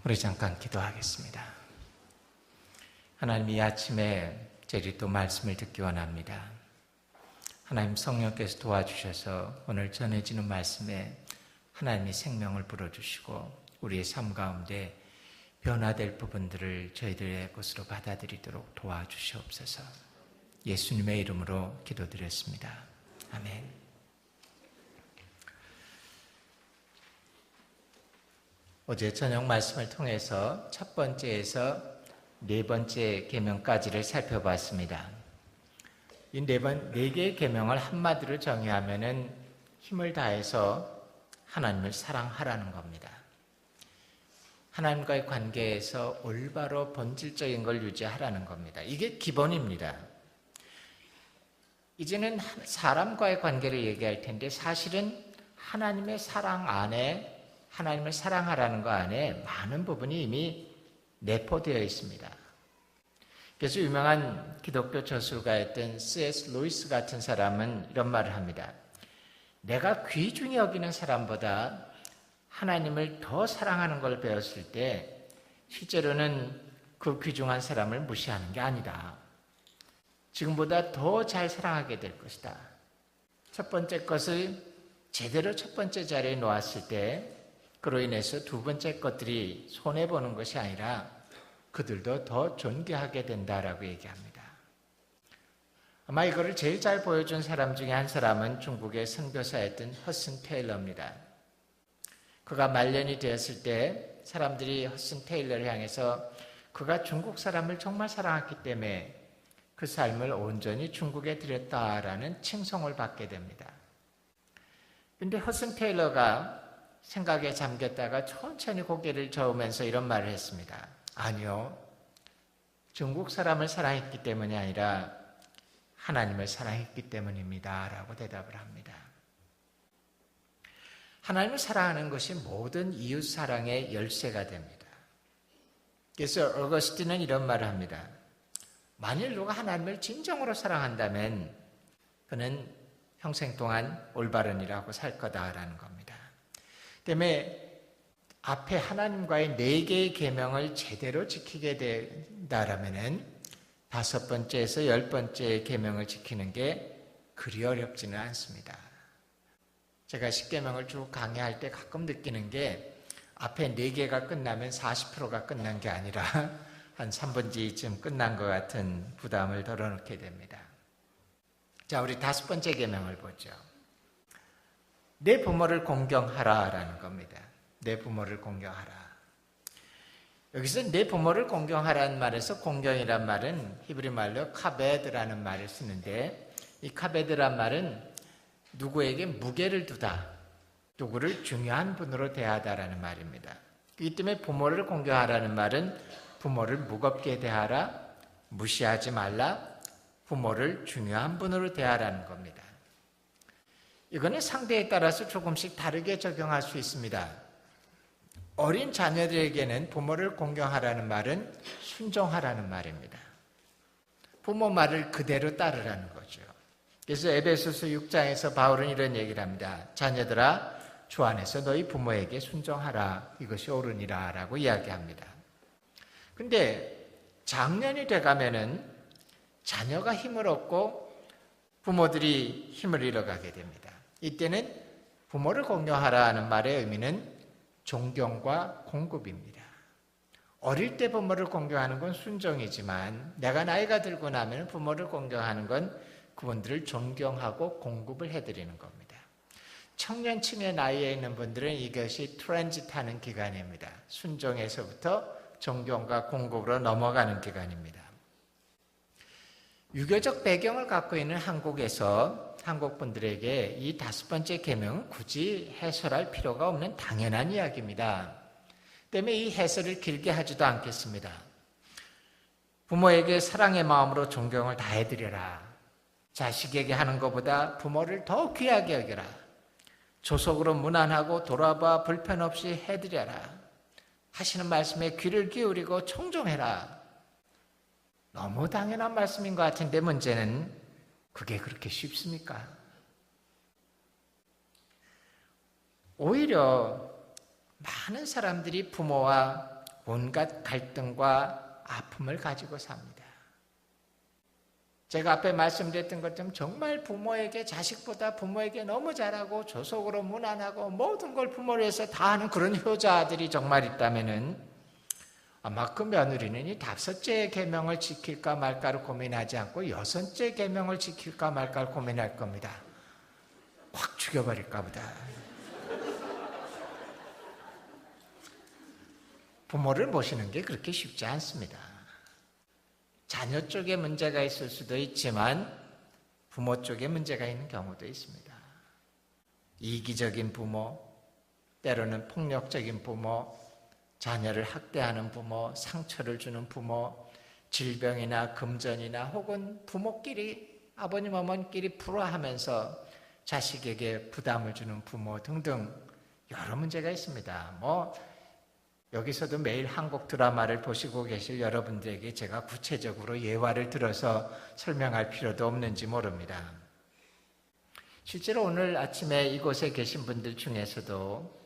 우리 잠깐 기도하겠습니다. 하나님, 이 아침에 저희들이 또 말씀을 듣기 원합니다. 하나님, 성령께서 도와주셔서 오늘 전해지는 말씀에 하나님의 생명을 불어주시고 우리의 삶 가운데 변화될 부분들을 저희들의 것으로 받아들이도록 도와주시옵소서. 예수님의 이름으로 기도드렸습니다. 아멘. 어제 저녁 말씀을 통해서 첫 번째에서 네 번째 계명까지를 살펴봤습니다. 이 네 개의 계명을 한마디로 정의하면은 힘을 다해서 하나님을 사랑하라는 겁니다. 하나님과의 관계에서 올바로 본질적인 걸 유지하라는 겁니다. 이게 기본입니다. 이제는 사람과의 관계를 얘기할 텐데 사실은 하나님의 사랑 안에, 하나님을 사랑하라는 것 안에 많은 부분이 이미 내포되어 있습니다. 그래서 유명한 기독교 저술가였던 C.S. 루이스 같은 사람은 이런 말을 합니다. 내가 귀중히 여기는 사람보다 하나님을 더 사랑하는 걸 배웠을 때 실제로는 그 귀중한 사람을 무시하는 게 아니다. 지금보다 더 잘 사랑하게 될 것이다. 첫 번째 것을 제대로 첫 번째 자리에 놓았을 때 그로 인해서 두 번째 것들이 손해보는 것이 아니라 그들도 더 존귀하게 된다라고 얘기합니다. 아마 이거를 제일 잘 보여준 사람 중에 한 사람은 중국의 선교사였던 허슨 테일러입니다. 그가 말년이 되었을 때 사람들이 허슨 테일러를 향해서 그가 중국 사람을 정말 사랑했기 때문에 그 삶을 온전히 중국에 드렸다라는 칭송을 받게 됩니다. 그런데 허슨 테일러가 생각에 잠겼다가 천천히 고개를 저으면서 이런 말을 했습니다. 아니요, 중국 사람을 사랑했기 때문이 아니라 하나님을 사랑했기 때문입니다 라고 대답을 합니다. 하나님을 사랑하는 것이 모든 이웃 사랑의 열쇠가 됩니다. 그래서 어거스틴은 이런 말을 합니다. 만일 누가 하나님을 진정으로 사랑한다면 그는 평생 동안 올바른이라고 살 거다라는 겁니다. 때문에 앞에 하나님과의 네 개의 계명을 제대로 지키게 된다라면은 다섯 번째에서 열 번째 계명을 지키는 게 그리 어렵지는 않습니다. 제가 십계명을 쭉 강의할 때 가끔 느끼는 게 앞에 네 개가 끝나면 40%가 끝난 게 아니라 한 3분지쯤 끝난 것 같은 부담을 덜어놓게 됩니다. 자, 우리 다섯 번째 계명을 보죠. 내 부모를 공경하라라는 겁니다. 내 부모를 공경하라. 여기서 내 부모를 공경하라는 말에서 공경이란 말은 히브리 말로 카베드라는 말을 쓰는데 이 카베드란 말은 누구에게 무게를 두다, 누구를 중요한 분으로 대하다라는 말입니다. 이 때문에 부모를 공경하라는 말은 부모를 무겁게 대하라, 무시하지 말라, 부모를 중요한 분으로 대하라는 겁니다. 이거는 상대에 따라서 조금씩 다르게 적용할 수 있습니다. 어린 자녀들에게는 부모를 공경하라는 말은 순종하라는 말입니다. 부모 말을 그대로 따르라는 거죠. 그래서 에베소서 6장에서 바울은 이런 얘기를 합니다. 자녀들아, 주 안에서 너희 부모에게 순종하라. 이것이 옳으니라 라고 이야기합니다. 근데 장년이 돼가면은 자녀가 힘을 얻고 부모들이 힘을 잃어가게 됩니다. 이때는 부모를 공경하라 하는 말의 의미는 존경과 공급입니다. 어릴 때 부모를 공경하는 건 순종이지만 내가 나이가 들고 나면 부모를 공경하는 건 그분들을 존경하고 공급을 해드리는 겁니다. 청년층의 나이에 있는 분들은 이것이 트랜짓하는 기간입니다. 순종에서부터 존경과 공급으로 넘어가는 기간입니다. 유교적 배경을 갖고 있는 한국에서 한국 분들에게 이 다섯 번째 계명은 굳이 해설할 필요가 없는 당연한 이야기입니다. 때문에 이 해설을 길게 하지도 않겠습니다. 부모에게 사랑의 마음으로 존경을 다해드려라. 자식에게 하는 것보다 부모를 더 귀하게 여겨라. 조속으로 무난하고 돌아봐 불편 없이 해드려라. 하시는 말씀에 귀를 기울이고 청종해라. 너무 당연한 말씀인 것 같은데 문제는 그게 그렇게 쉽습니까? 오히려 많은 사람들이 부모와 온갖 갈등과 아픔을 가지고 삽니다. 제가 앞에 말씀드렸던 것처럼 정말 부모에게, 자식보다 부모에게 너무 잘하고 조속으로 무난하고 모든 걸 부모를 위해서 다 하는 그런 효자들이 정말 있다면은 아마 그 며느리는 이 5째 계명을 지킬까 말까를 고민하지 않고 6째 계명을 지킬까 말까를 고민할 겁니다. 확 죽여버릴까 보다. 부모를 모시는 게 그렇게 쉽지 않습니다. 자녀 쪽에 문제가 있을 수도 있지만 부모 쪽에 문제가 있는 경우도 있습니다. 이기적인 부모, 때로는 폭력적인 부모, 자녀를 학대하는 부모, 상처를 주는 부모, 질병이나 금전이나 혹은 부모끼리, 아버님, 어머니끼리 불화하면서 자식에게 부담을 주는 부모 등등 여러 문제가 있습니다. 여기서도 매일 한국 드라마를 보시고 계실 여러분들에게 제가 구체적으로 예화를 들어서 설명할 필요도 없는지 모릅니다. 실제로 오늘 아침에 이곳에 계신 분들 중에서도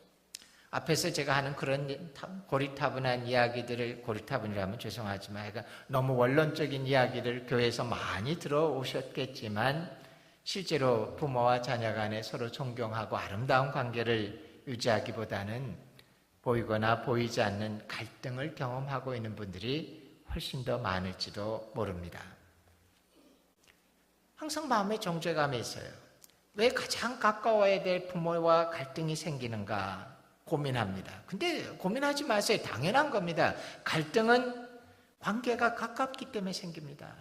앞에서 제가 하는 그런 고리타분한 이야기들을, 고리타분이라면 죄송하지만 너무 원론적인 이야기를 교회에서 많이 들어오셨겠지만 실제로 부모와 자녀 간에 서로 존경하고 아름다운 관계를 유지하기보다는 보이거나 보이지 않는 갈등을 경험하고 있는 분들이 훨씬 더 많을지도 모릅니다. 항상 마음에 정죄감이 있어요. 왜 가장 가까워야 될 부모와 갈등이 생기는가 고민합니다. 근데 고민하지 마세요. 당연한 겁니다. 갈등은 관계가 가깝기 때문에 생깁니다.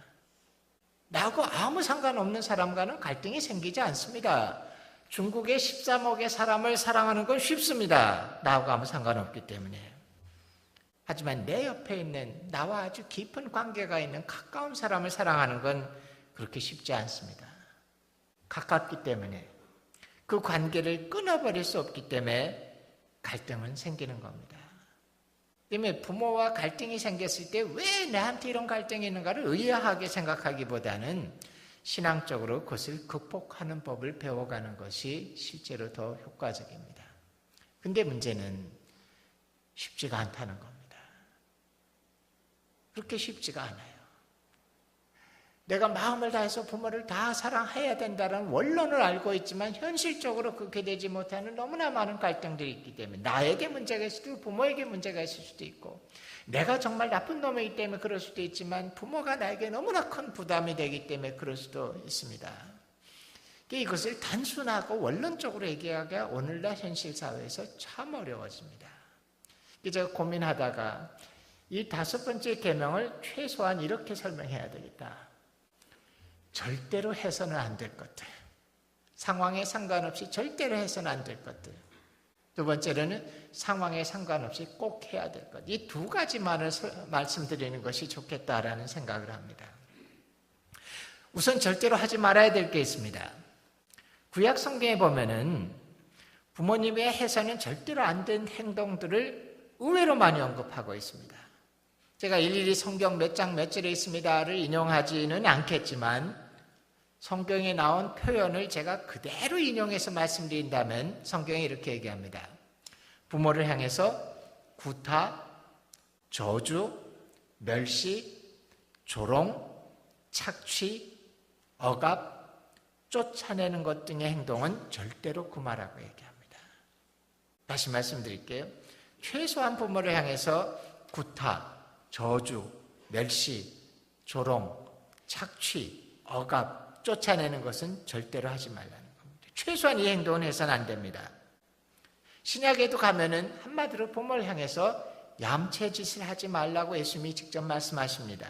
나하고 아무 상관없는 사람과는 갈등이 생기지 않습니다. 중국의 13억의 사람을 사랑하는 건 쉽습니다. 나하고 아무 상관없기 때문에. 하지만 내 옆에 있는 나와 아주 깊은 관계가 있는 가까운 사람을 사랑하는 건 그렇게 쉽지 않습니다. 가깝기 때문에, 그 관계를 끊어버릴 수 없기 때문에 갈등은 생기는 겁니다. 때문에 부모와 갈등이 생겼을 때 왜 나한테 이런 갈등이 있는가를 의아하게 생각하기보다는 신앙적으로 그것을 극복하는 법을 배워가는 것이 실제로 더 효과적입니다. 근데 문제는 쉽지가 않다는 겁니다. 그렇게 쉽지가 않아요. 내가 마음을 다해서 부모를 다 사랑해야 된다는 원론을 알고 있지만 현실적으로 그렇게 되지 못하는 너무나 많은 갈등들이 있기 때문에 나에게 문제가 있을 수도 있고 부모에게 문제가 있을 수도 있고 내가 정말 나쁜 놈이기 때문에 그럴 수도 있지만 부모가 나에게 너무나 큰 부담이 되기 때문에 그럴 수도 있습니다. 이것을 단순하고 원론적으로 얘기하기가 오늘날 현실 사회에서 참 어려워집니다. 제가 고민하다가 이 5번째 계명을 최소한 이렇게 설명해야 되겠다. 절대로 해서는 안 될 것들, 상황에 상관없이 절대로 해서는 안 될 것들. 두 번째로는 상황에 상관없이 꼭 해야 될 것. 이 2가지만을 말씀드리는 것이 좋겠다라는 생각을 합니다. 우선 절대로 하지 말아야 될 게 있습니다. 구약 성경에 보면은 부모님이 해서는 절대로 안 된 행동들을 의외로 많이 언급하고 있습니다. 제가 일일이 성경 몇 장 몇 절에 있습니다를 인용하지는 않겠지만 성경에 나온 표현을 제가 그대로 인용해서 말씀드린다면 성경이 이렇게 얘기합니다. 부모를 향해서 구타, 저주, 멸시, 조롱, 착취, 억압, 쫓아내는 것 등의 행동은 절대로 금하라고 얘기합니다. 다시 말씀드릴게요. 최소한 부모를 향해서 구타, 저주, 멸시, 조롱, 착취, 억압, 쫓아내는 것은 절대로 하지 말라는 겁니다. 최소한 이 행동은 해서는 안 됩니다. 신약에도 가면은 한마디로 부모를 향해서 얌체짓을 하지 말라고 예수님이 직접 말씀하십니다.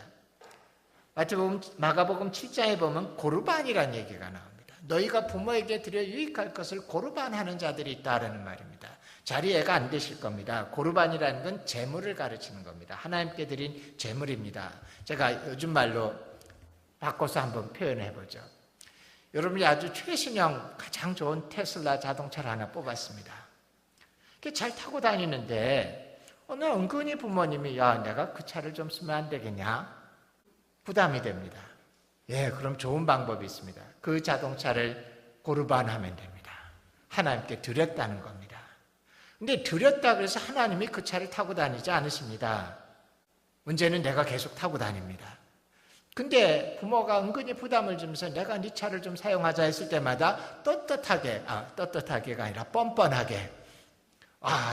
마가복음 7장에 보면 고르반이라는 얘기가 나옵니다. 너희가 부모에게 드려 유익할 것을 고르반하는 자들이 있다라는 말입니다. 잘 이해가 안 되실 겁니다. 고르반이라는 건 제물을 가르치는 겁니다. 하나님께 드린 제물입니다. 제가 요즘 말로 바꿔서 한번 표현해 보죠. 여러분이 아주 최신형 가장 좋은 테슬라 자동차를 하나 뽑았습니다. 잘 타고 다니는데 어느 은근히 부모님이 야 내가 그 차를 좀 쓰면 안 되겠냐? 부담이 됩니다. 예, 그럼 좋은 방법이 있습니다. 그 자동차를 고르반하면 됩니다. 하나님께 드렸다는 겁니다. 근데 드렸다 그래서 하나님이 그 차를 타고 다니지 않으십니다. 문제는 내가 계속 타고 다닙니다. 근데 부모가 은근히 부담을 주면서 내가 네 차를 좀 사용하자 했을 때마다 떳떳하게가 아니라 뻔뻔하게,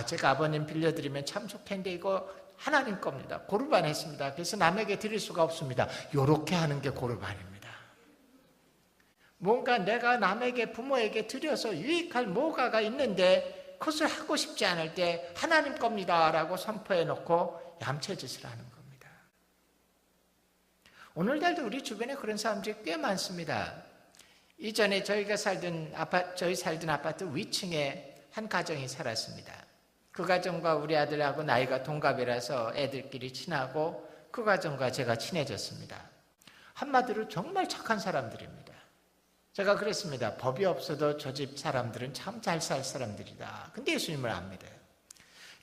제가 아버님 빌려드리면 참 좋겠는데 이거 하나님 겁니다. 고르반 했습니다. 그래서 남에게 드릴 수가 없습니다. 요렇게 하는 게 고르반입니다. 뭔가 내가 남에게, 부모에게 드려서 유익할 뭐가가 있는데 그것을 하고 싶지 않을 때 하나님 겁니다 라고 선포해 놓고 얌체짓을 하는 겁니다. 오늘날도 우리 주변에 그런 사람들이 꽤 많습니다. 이전에 저희 살던 아파트 위층에 한 가정이 살았습니다. 그 가정과 우리 아들하고 나이가 동갑이라서 애들끼리 친하고 그 가정과 제가 친해졌습니다. 한마디로 정말 착한 사람들입니다. 제가 그랬습니다. 법이 없어도 저 집 사람들은 참 잘 살 사람들이다. 근데 예수님을 압니다.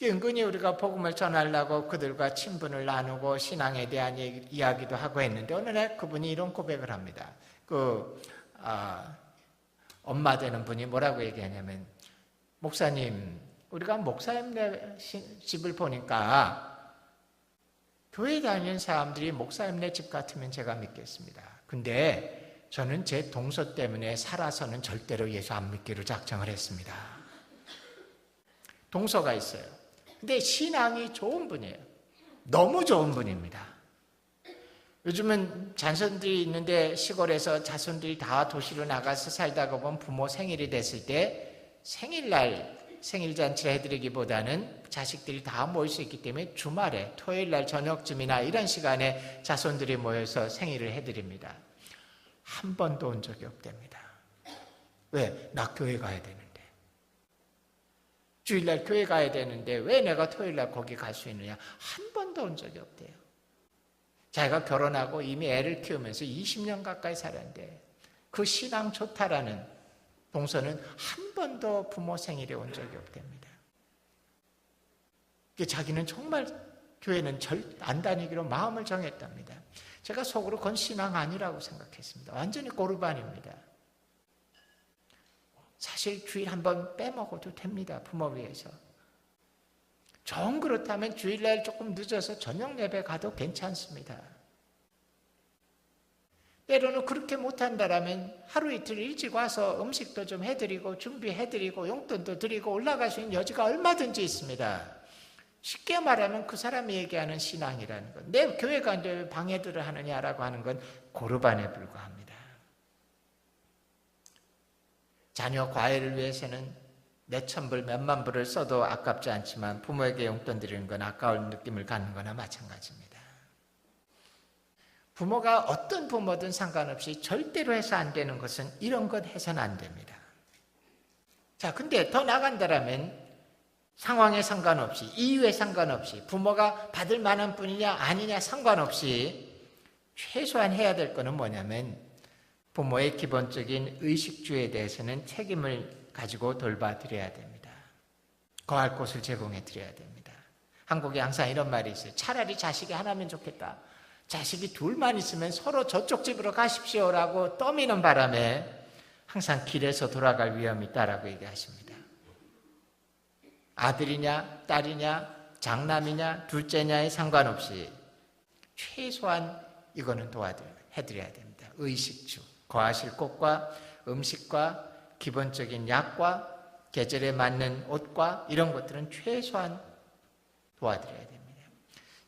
은근히 우리가 복음을 전하려고 그들과 친분을 나누고 신앙에 대한 이야기도 하고 했는데 어느 날 그분이 이런 고백을 합니다. 엄마 되는 분이 뭐라고 얘기하냐면, 목사님, 우리가 목사님네 집을 보니까 교회 다니는 사람들이 목사님네 집 같으면 제가 믿겠습니다. 근데 저는 제 동서 때문에 살아서는 절대로 예수 안 믿기로 작정을 했습니다. 동서가 있어요. 근데 신앙이 좋은 분이에요. 너무 좋은 분입니다. 요즘은 자손들이 있는데 시골에서 자손들이 다 도시로 나가서 살다가 보면 부모 생일이 됐을 때 생일잔치를 해드리기보다는 자식들이 다 모일 수 있기 때문에 주말에 토요일날 저녁쯤이나 이런 시간에 자손들이 모여서 생일을 해드립니다. 한 번도 온 적이 없답니다. 왜? 나 교회 가야 되는데. 주일날 교회 가야 되는데 왜 내가 토요일날 거기 갈 수 있느냐? 한 번도 온 적이 없대요. 자기가 결혼하고 이미 애를 키우면서 20년 가까이 살았는데 그 신앙 좋다라는 동서는 한 번도 부모 생일에 온 적이 없답니다. 자기는 정말 교회는 안 다니기로 마음을 정했답니다. 제가 속으로 그건 신앙 아니라고 생각했습니다. 완전히 고르반입니다. 사실 주일 한번 빼먹어도 됩니다. 부모 위해서. 정 그렇다면 주일날 조금 늦어서 저녁 예배 가도 괜찮습니다. 때로는 그렇게 못한다라면 하루 이틀 일찍 와서 음식도 좀 해드리고 준비해드리고 용돈도 드리고 올라갈 수 있는 여지가 얼마든지 있습니다. 쉽게 말하면 그 사람이 얘기하는 신앙이라는 건, 내 교회 가는데 왜 방해들을 하느냐라고 하는 건 고르반에 불과합니다. 자녀 과외를 위해서는 몇천 불, 몇만 불을 써도 아깝지 않지만 부모에게 용돈 드리는 건 아까운 느낌을 갖는 거나 마찬가지입니다. 부모가 어떤 부모든 상관없이 절대로 해서 안 되는 것은 이런 것 해서는 안 됩니다. 자, 근데 더 나간다라면 상황에 상관없이, 이유에 상관없이, 부모가 받을 만한 분이냐 아니냐 상관없이 최소한 해야 될 거는 뭐냐면 부모의 기본적인 의식주에 대해서는 책임을 가지고 돌봐드려야 됩니다. 거할 곳을 제공해드려야 됩니다. 한국에 항상 이런 말이 있어요. 차라리 자식이 하나면 좋겠다. 자식이 둘만 있으면 서로 저쪽 집으로 가십시오라고 떠미는 바람에 항상 길에서 돌아갈 위험이 있다라고 얘기하십니다. 아들이냐 딸이냐 장남이냐 둘째냐에 상관없이 최소한 이거는 해드려야 됩니다. 의식주, 거하실 곳과 음식과 기본적인 약과 계절에 맞는 옷과 이런 것들은 최소한 도와드려야 됩니다.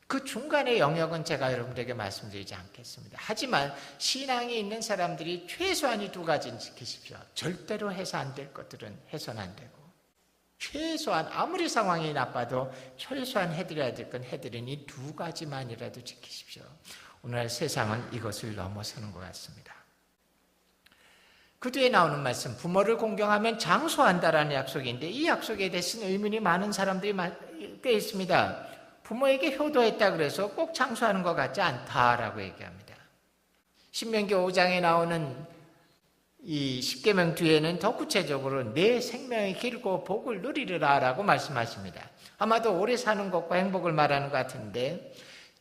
그 중간의 영역은 제가 여러분들에게 말씀드리지 않겠습니다. 하지만 신앙이 있는 사람들이 최소한 이 두 가지는 지키십시오. 절대로 해서 안 될 것들은 해서는 안 되고, 최소한 아무리 상황이 나빠도 최소한 해드려야 될 건 해드리는 이 두 가지만이라도 지키십시오. 오늘 세상은 이것을 넘어서는 것 같습니다. 그 뒤에 나오는 말씀, 부모를 공경하면 장수한다라는 약속인데 이 약속에 대해서는 의문이 많은 사람들이 꽤 있습니다. 부모에게 효도했다 그래서 꼭 장수하는 것 같지 않다라고 얘기합니다. 신명기 5장에 나오는 이 십계명 뒤에는 더 구체적으로 내 생명이 길고 복을 누리리라 라고 말씀하십니다. 아마도 오래 사는 것과 행복을 말하는 것 같은데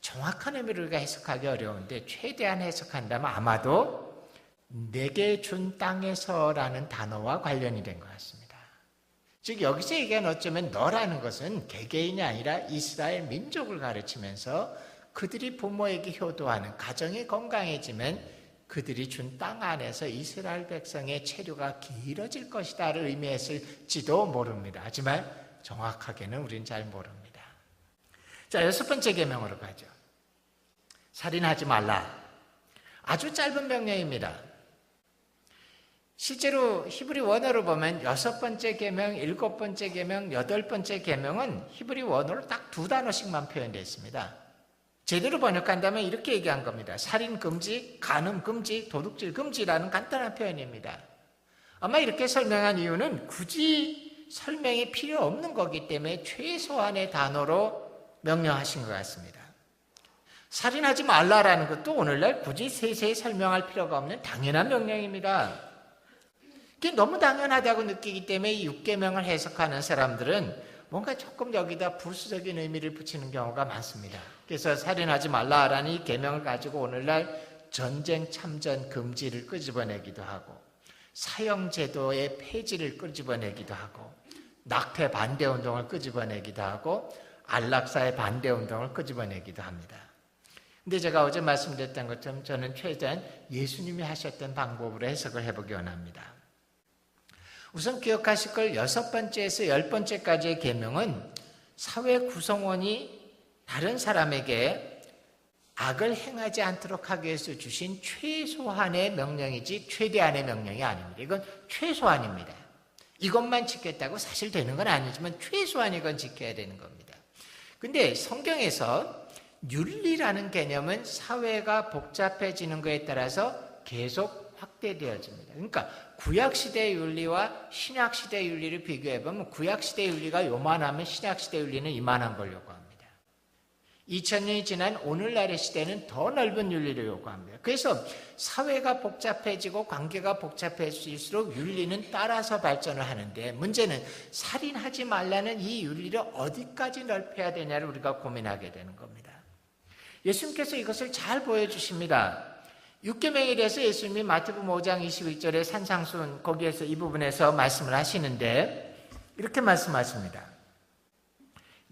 정확한 의미를 우리가 해석하기 어려운데 최대한 해석한다면 아마도 내게 준 땅에서라는 단어와 관련이 된 것 같습니다. 즉 여기서 얘기한 어쩌면 너라는 것은 개개인이 아니라 이스라엘 민족을 가르치면서 그들이 부모에게 효도하는 가정이 건강해지면 그들이 준 땅 안에서 이스라엘 백성의 체류가 길어질 것이다를 의미했을지도 모릅니다. 하지만 정확하게는 우린 잘 모릅니다. 자, 6번째 계명으로 가죠. 살인하지 말라. 아주 짧은 명령입니다. 실제로 히브리 원어로 보면 6번째 계명, 7번째 계명, 8번째 계명은 히브리 원어로 딱 2단어씩만 표현되어 있습니다. 제대로 번역한다면 이렇게 얘기한 겁니다. 살인 금지, 간음 금지, 도둑질 금지라는 간단한 표현입니다. 아마 이렇게 설명한 이유는 굳이 설명이 필요 없는 거기 때문에 최소한의 단어로 명령하신 것 같습니다. 살인하지 말라라는 것도 오늘날 굳이 세세히 설명할 필요가 없는 당연한 명령입니다. 그게 너무 당연하다고 느끼기 때문에 이 6계명을 해석하는 사람들은 뭔가 조금 여기다 부수적인 의미를 붙이는 경우가 많습니다. 그래서 살인하지 말라라는 이 계명을 가지고 오늘날 전쟁 참전 금지를 끄집어내기도 하고 사형제도의 폐지를 끄집어내기도 하고 낙태 반대 운동을 끄집어내기도 하고 안락사의 반대 운동을 끄집어내기도 합니다. 근데 제가 어제 말씀드렸던 것처럼 저는 최대한 예수님이 하셨던 방법으로 해석을 해보기 원합니다. 우선 기억하실 걸 6번째에서 10번째까지의 계명은 사회 구성원이 다른 사람에게 악을 행하지 않도록 하기 위해서 주신 최소한의 명령이지 최대한의 명령이 아닙니다. 이건 최소한입니다. 이것만 지켰다고 사실 되는 건 아니지만 최소한 이건 지켜야 되는 겁니다. 근데 성경에서 윤리라는 개념은 사회가 복잡해지는 것에 따라서 계속 확대되어집니다. 그러니까 구약시대의 윤리와 신약시대의 윤리를 비교해보면 구약시대의 윤리가 요만하면 신약시대의 윤리는 이만한 걸 요구합니다. 2000년이 지난 오늘날의 시대는 더 넓은 윤리를 요구합니다. 그래서 사회가 복잡해지고 관계가 복잡해질수록 윤리는 따라서 발전을 하는데 문제는 살인하지 말라는 이 윤리를 어디까지 넓혀야 되냐를 우리가 고민하게 되는 겁니다. 예수님께서 이것을 잘 보여주십니다. 6계명에 대해서 예수님이 마태복음 5장 21절에 산상수훈 거기에서 이 부분에서 말씀을 하시는데 이렇게 말씀하십니다.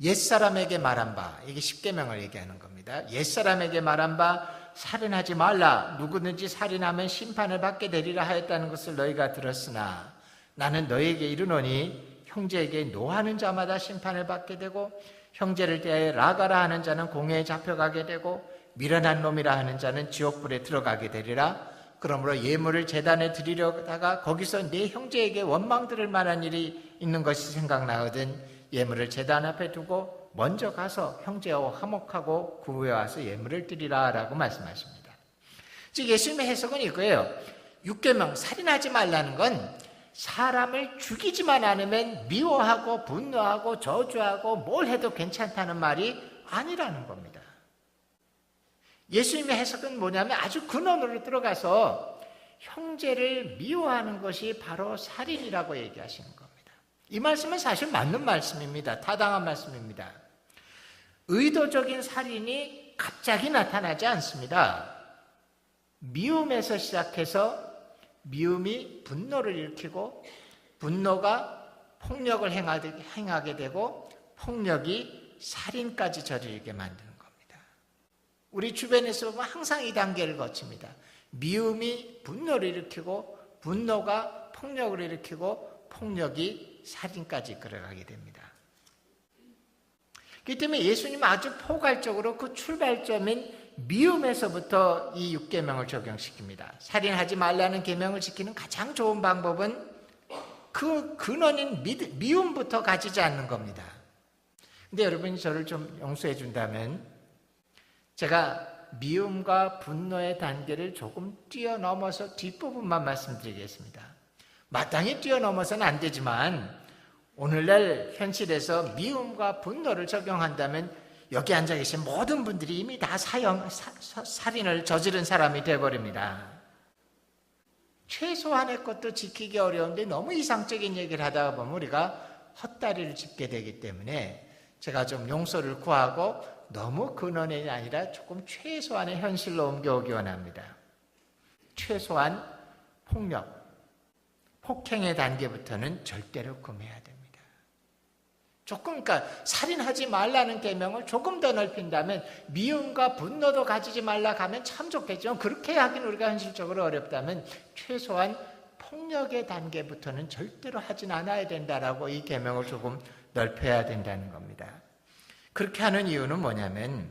옛사람에게 말한 바, 이게 10계명을 얘기하는 겁니다. 옛사람에게 말한 바 살인하지 말라. 누구든지 살인하면 심판을 받게 되리라 하였다는 것을 너희가 들었으나 나는 너희에게 이르노니 형제에게 노하는 자마다 심판을 받게 되고 형제를 대하여 라가라 하는 자는 공회에 잡혀가게 되고 미련한 놈이라 하는 자는 지옥불에 들어가게 되리라. 그러므로 예물을 제단에 드리려다가 거기서 내 형제에게 원망 들을 만한 일이 있는 것이 생각나거든 예물을 제단 앞에 두고 먼저 가서 형제와 화목하고 구해와서 예물을 드리라 라고 말씀하십니다. 즉 예수님의 해석은 이거예요. 6계명 살인하지 말라는 건 사람을 죽이지만 않으면 미워하고 분노하고 저주하고 뭘 해도 괜찮다는 말이 아니라는 겁니다. 예수님의 해석은 뭐냐면 아주 근원으로 들어가서 형제를 미워하는 것이 바로 살인이라고 얘기하시는 겁니다. 이 말씀은 사실 맞는 말씀입니다. 타당한 말씀입니다. 의도적인 살인이 갑자기 나타나지 않습니다. 미움에서 시작해서 미움이 분노를 일으키고 분노가 폭력을 행하게 되고 폭력이 살인까지 저지르게 만드는 겁니다. 우리 주변에서 보면 항상 이 단계를 거칩니다. 미움이 분노를 일으키고 분노가 폭력을 일으키고 폭력이 살인까지 끌어가게 됩니다. 그렇기 때문에 예수님은 아주 포괄적으로 그 출발점인 미움에서부터 이 6계명을 적용시킵니다. 살인하지 말라는 계명을 지키는 가장 좋은 방법은 그 근원인 미움부터 가지지 않는 겁니다. 근데 여러분이 저를 좀 용서해 준다면 제가 미움과 분노의 단계를 조금 뛰어넘어서 뒷부분만 말씀드리겠습니다. 마땅히 뛰어넘어서는 안 되지만 오늘날 현실에서 미움과 분노를 적용한다면 여기 앉아 계신 모든 분들이 이미 다 살인을 저지른 사람이 되어버립니다. 최소한의 것도 지키기 어려운데 너무 이상적인 얘기를 하다가 보면 우리가 헛다리를 짚게 되기 때문에 제가 좀 용서를 구하고 너무 근원이 아니라 조금 최소한의 현실로 옮겨오기 원합니다. 최소한 폭력, 폭행의 단계부터는 절대로 금해야 됩니다. 조금, 그러니까 살인하지 말라는 계명을 조금 더 넓힌다면 미움과 분노도 가지지 말라 하면 참 좋겠지만 그렇게 하긴 우리가 현실적으로 어렵다면 최소한 폭력의 단계부터는 절대로 하진 않아야 된다라고 이 계명을 조금 넓혀야 된다는 겁니다. 그렇게 하는 이유는 뭐냐면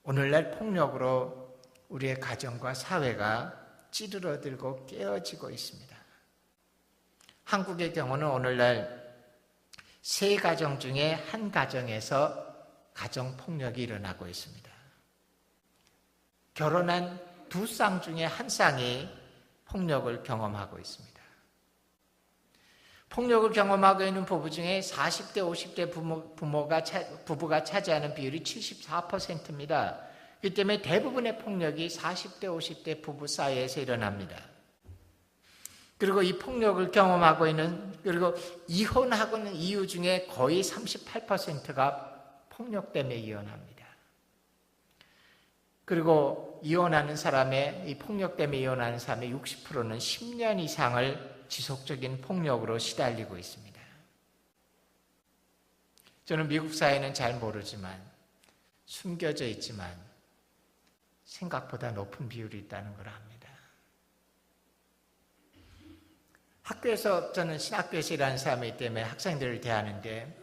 오늘날 폭력으로 우리의 가정과 사회가 찌들어들고 깨어지고 있습니다. 한국의 경우는 오늘날 3가정 중에 1가정에서 가정폭력이 일어나고 있습니다. 결혼한 2쌍 중에 1쌍이 폭력을 경험하고 있습니다. 폭력을 경험하고 있는 부부 중에 40대, 50대 부부가 차지하는 비율이 74%입니다. 그 때문에 대부분의 폭력이 40대, 50대 부부 사이에서 일어납니다. 그리고 이 폭력을 경험하고 있는, 그리고 이혼하고 있는 이유 중에 거의 38%가 폭력 때문에 이혼합니다. 그리고 이혼하는 사람의, 이 폭력 때문에 이혼하는 사람의 60%는 10년 이상을 지속적인 폭력으로 시달리고 있습니다. 저는 미국 사회는 잘 모르지만, 숨겨져 있지만, 생각보다 높은 비율이 있다는 걸 압니다. 학교에서, 저는 신학교에서 일하는 사람이기 때문에 학생들을 대하는데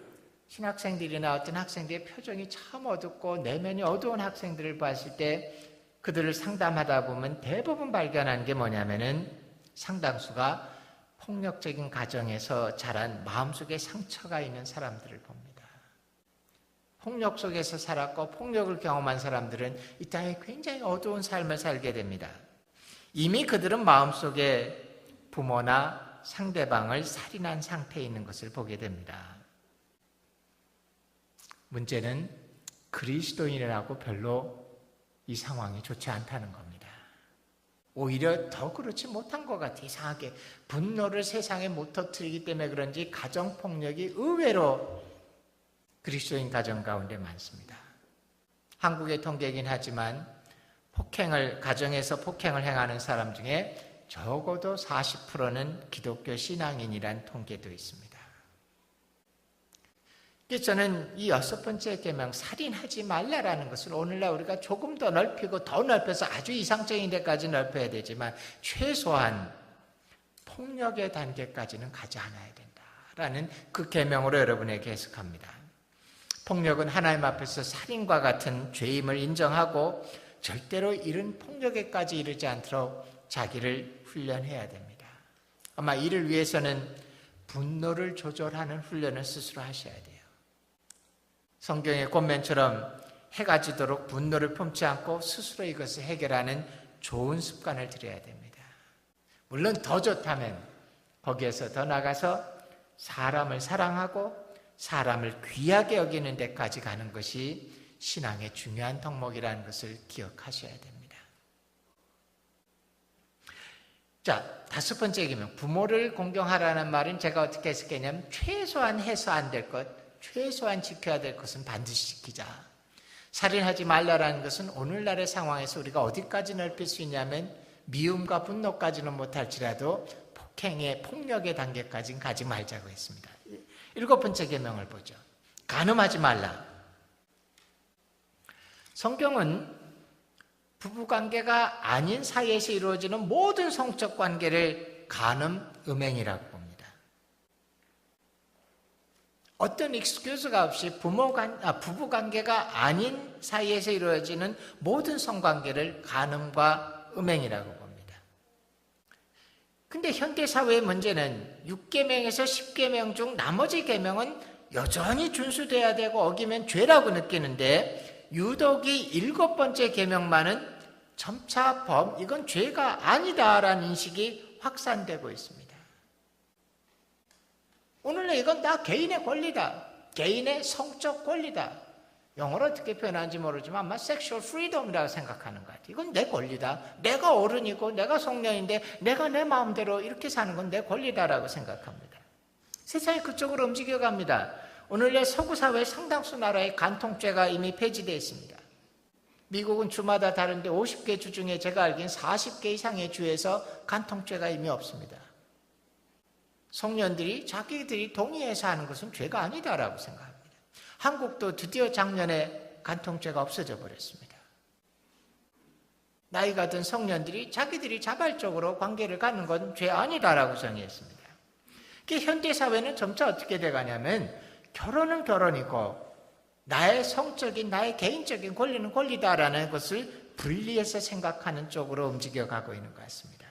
신학생들이나 어떤 학생들의 표정이 참 어둡고 내면이 어두운 학생들을 봤을 때 그들을 상담하다 보면 대부분 발견한 게 뭐냐면은 상당수가 폭력적인 가정에서 자란 마음속에 상처가 있는 사람들을 봅니다. 폭력 속에서 살았고 폭력을 경험한 사람들은 이 땅에 굉장히 어두운 삶을 살게 됩니다. 이미 그들은 마음속에 부모나 상대방을 살인한 상태에 있는 것을 보게 됩니다. 문제는 그리스도인이라고 별로 이 상황이 좋지 않다는 겁니다. 오히려 더 그렇지 못한 것 같아요. 이상하게 분노를 세상에 못 터뜨리기 때문에 그런지 가정폭력이 의외로 그리스도인 가정 가운데 많습니다. 한국의 통계이긴 하지만 가정에서 폭행을 행하는 사람 중에 적어도 40%는 기독교 신앙인이란 통계도 있습니다. 그래서 저는 이 6번째 계명, 살인하지 말라라는 것을 오늘날 우리가 조금 더 넓히고 더 넓혀서 아주 이상적인 데까지 넓혀야 되지만 최소한 폭력의 단계까지는 가지 않아야 된다라는 그 계명으로 여러분에게 해석합니다. 폭력은 하나님 앞에서 살인과 같은 죄임을 인정하고 절대로 이런 폭력에까지 이르지 않도록 자기를 훈련해야 됩니다. 아마 이를 위해서는 분노를 조절하는 훈련을 스스로 하셔야 돼요. 성경의 권면처럼 해가 지도록 분노를 품지 않고 스스로 이것을 해결하는 좋은 습관을 들여야 됩니다. 물론 더 좋다면 거기에서 더 나가서 사람을 사랑하고 사람을 귀하게 여기는 데까지 가는 것이 신앙의 중요한 덕목이라는 것을 기억하셔야 됩니다. 자, 5번째 계명, 부모를 공경하라는 말은 제가 어떻게 해석했냐면 최소한 해서 안 될 것, 최소한 지켜야 될 것은 반드시 지키자. 살인하지 말라라는 것은 오늘날의 상황에서 우리가 어디까지 넓힐 수 있냐면 미움과 분노까지는 못할지라도 폭력의 단계까지는 가지 말자고 했습니다. 7번째 계명을 보죠. 간음하지 말라. 성경은 부부관계가 아닌 사이에서 이루어지는 모든 성적 관계를 간음, 음행이라고 봅니다. 어떤 익스큐즈가 없이 부부관계가 아닌 사이에서 이루어지는 모든 성관계를 간음과 음행이라고 봅니다. 근데 현대사회의 문제는 6계명에서 10계명 중 나머지 계명은 여전히 준수돼야 되고 어기면 죄라고 느끼는데 유독이 7번째 계명만은 점차 이건 죄가 아니다라는 인식이 확산되고 있습니다. 오늘날 이건 다 개인의 권리다. 개인의 성적 권리다. 영어로 어떻게 표현하는지 모르지만 아마 섹슈얼 프리덤이라고 생각하는 것 같아요. 이건 내 권리다. 내가 어른이고 내가 성년인데 내가 내 마음대로 이렇게 사는 건 내 권리다라고 생각합니다. 세상이 그쪽으로 움직여갑니다. 오늘날 서구 사회 상당수 나라의 간통죄가 이미 폐지되어 있습니다. 미국은 주마다 다른데 50개 주 중에 제가 알기엔 40개 이상의 주에서 간통죄가 이미 없습니다. 성년들이 자기들이 동의해서 하는 것은 죄가 아니다라고 생각합니다. 한국도 드디어 작년에 간통죄가 없어져 버렸습니다. 나이가 든 성년들이 자기들이 자발적으로 관계를 갖는 건 죄 아니다라고 정의했습니다. 현대사회는 점차 어떻게 돼가냐면 결혼은 결혼이고 나의 성적인, 나의 개인적인 권리는 권리다라는 것을 분리해서 생각하는 쪽으로 움직여가고 있는 것 같습니다.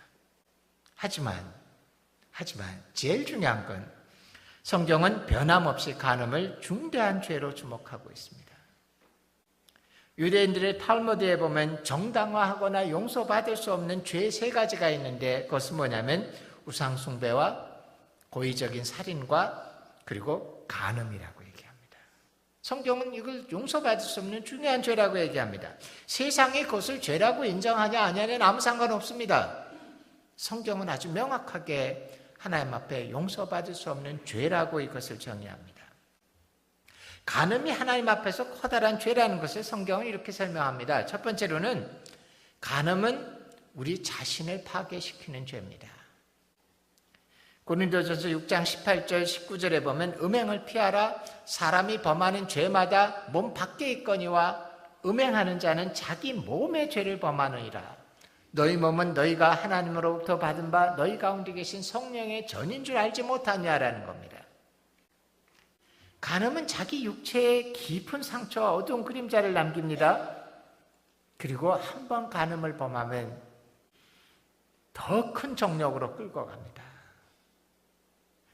하지만 제일 중요한 건 성경은 변함없이 간음을 중대한 죄로 주목하고 있습니다. 유대인들의 탈무드에 보면 정당화하거나 용서받을 수 없는 죄 3가지가 있는데 그것은 뭐냐면 우상숭배와 고의적인 살인과 그리고 간음이라고 얘기합니다. 성경은 이걸 용서받을 수 없는 중요한 죄라고 얘기합니다. 세상이 그것을 죄라고 인정하냐 아니냐는 아무 상관없습니다. 성경은 아주 명확하게 하나님 앞에 용서받을 수 없는 죄라고 이것을 정의합니다. 간음이 하나님 앞에서 커다란 죄라는 것을 성경은 이렇게 설명합니다. 첫 번째로는 간음은 우리 자신을 파괴시키는 죄입니다. 고린도전서 6장 18절 19절에 보면 음행을 피하라. 사람이 범하는 죄마다 몸 밖에 있거니와 음행하는 자는 자기 몸의 죄를 범하느니라. 너희 몸은 너희가 하나님으로부터 받은 바 너희 가운데 계신 성령의 전인 줄 알지 못하냐라는 겁니다. 간음은 자기 육체에 깊은 상처와 어두운 그림자를 남깁니다. 그리고 한 번 간음을 범하면 더 큰 정력으로 끌고 갑니다.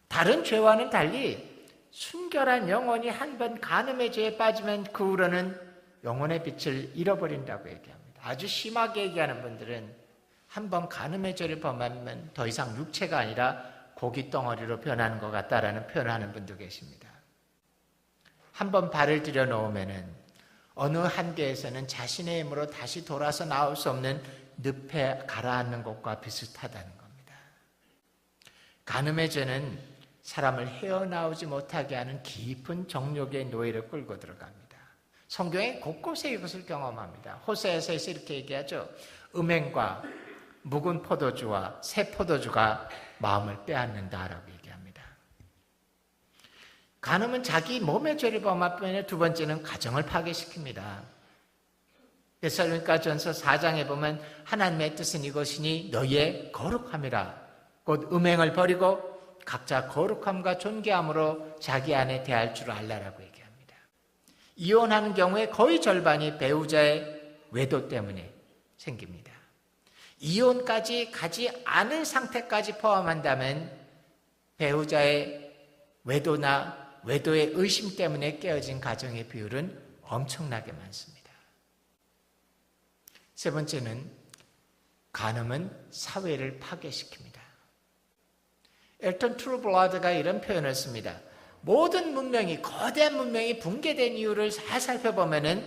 다른 죄와는 달리 순결한 영혼이 한 번 간음의 죄에 빠지면 그 후로는 영혼의 빛을 잃어버린다고 얘기합니다. 아주 심하게 얘기하는 분들은 한 번 간음의 죄를 범하면 더 이상 육체가 아니라 고기 덩어리로 변하는 것 같다라는 표현을 하는 분도 계십니다. 한 번 발을 들여놓으면 어느 한계에서는 자신의 힘으로 다시 돌아서 나올 수 없는 늪에 가라앉는 것과 비슷하다는 겁니다. 간음의 죄는 사람을 헤어나오지 못하게 하는 깊은 정욕의 노예를 끌고 들어갑니다. 성경에 곳곳에 이것을 경험합니다. 호세아서에서 이렇게 얘기하죠. 음행과 묵은 포도주와 새 포도주가 마음을 빼앗는다라고 얘기합니다. 간음은 자기 몸의 죄를 범할 뿐 두 번째는 가정을 파괴시킵니다. 데살로니가전서 4장에 보면 하나님의 뜻은 이것이니 너희의 거룩함이라. 곧 음행을 버리고 각자 거룩함과 존귀함으로 자기 안에 대할 줄 알라라고 얘기합니다. 이혼하는 경우에 거의 절반이 배우자의 외도 때문에 생깁니다. 이혼까지 가지 않은 상태까지 포함한다면 배우자의 외도나 외도의 의심 때문에 깨어진 가정의 비율은 엄청나게 많습니다. 세 번째는 간음은 사회를 파괴시킵니다. 엘턴 트루블라드가 이런 표현을 씁니다. 모든 문명이, 거대한 문명이 붕괴된 이유를 잘 살펴보면은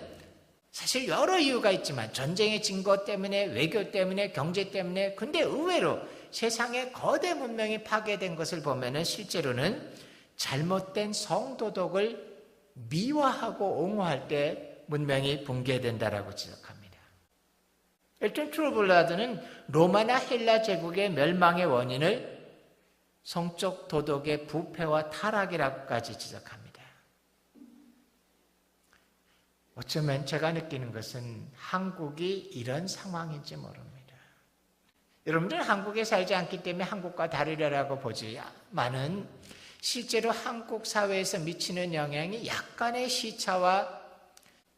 사실 여러 이유가 있지만 전쟁의 증거 때문에, 외교 때문에, 경제 때문에, 근데 의외로 세상의 거대 문명이 파괴된 것을 보면은 실제로는 잘못된 성도덕을 미화하고 옹호할 때 문명이 붕괴된다라고 지적합니다. 엘턴 트루블라드는 로마나 헬라 제국의 멸망의 원인을 성적 도덕의 부패와 타락이라고까지 지적합니다. 어쩌면 제가 느끼는 것은 한국이 이런 상황인지 모릅니다. 여러분들은 한국에 살지 않기 때문에 한국과 다르려라고 보지만은 실제로 한국 사회에서 미치는 영향이 약간의 시차와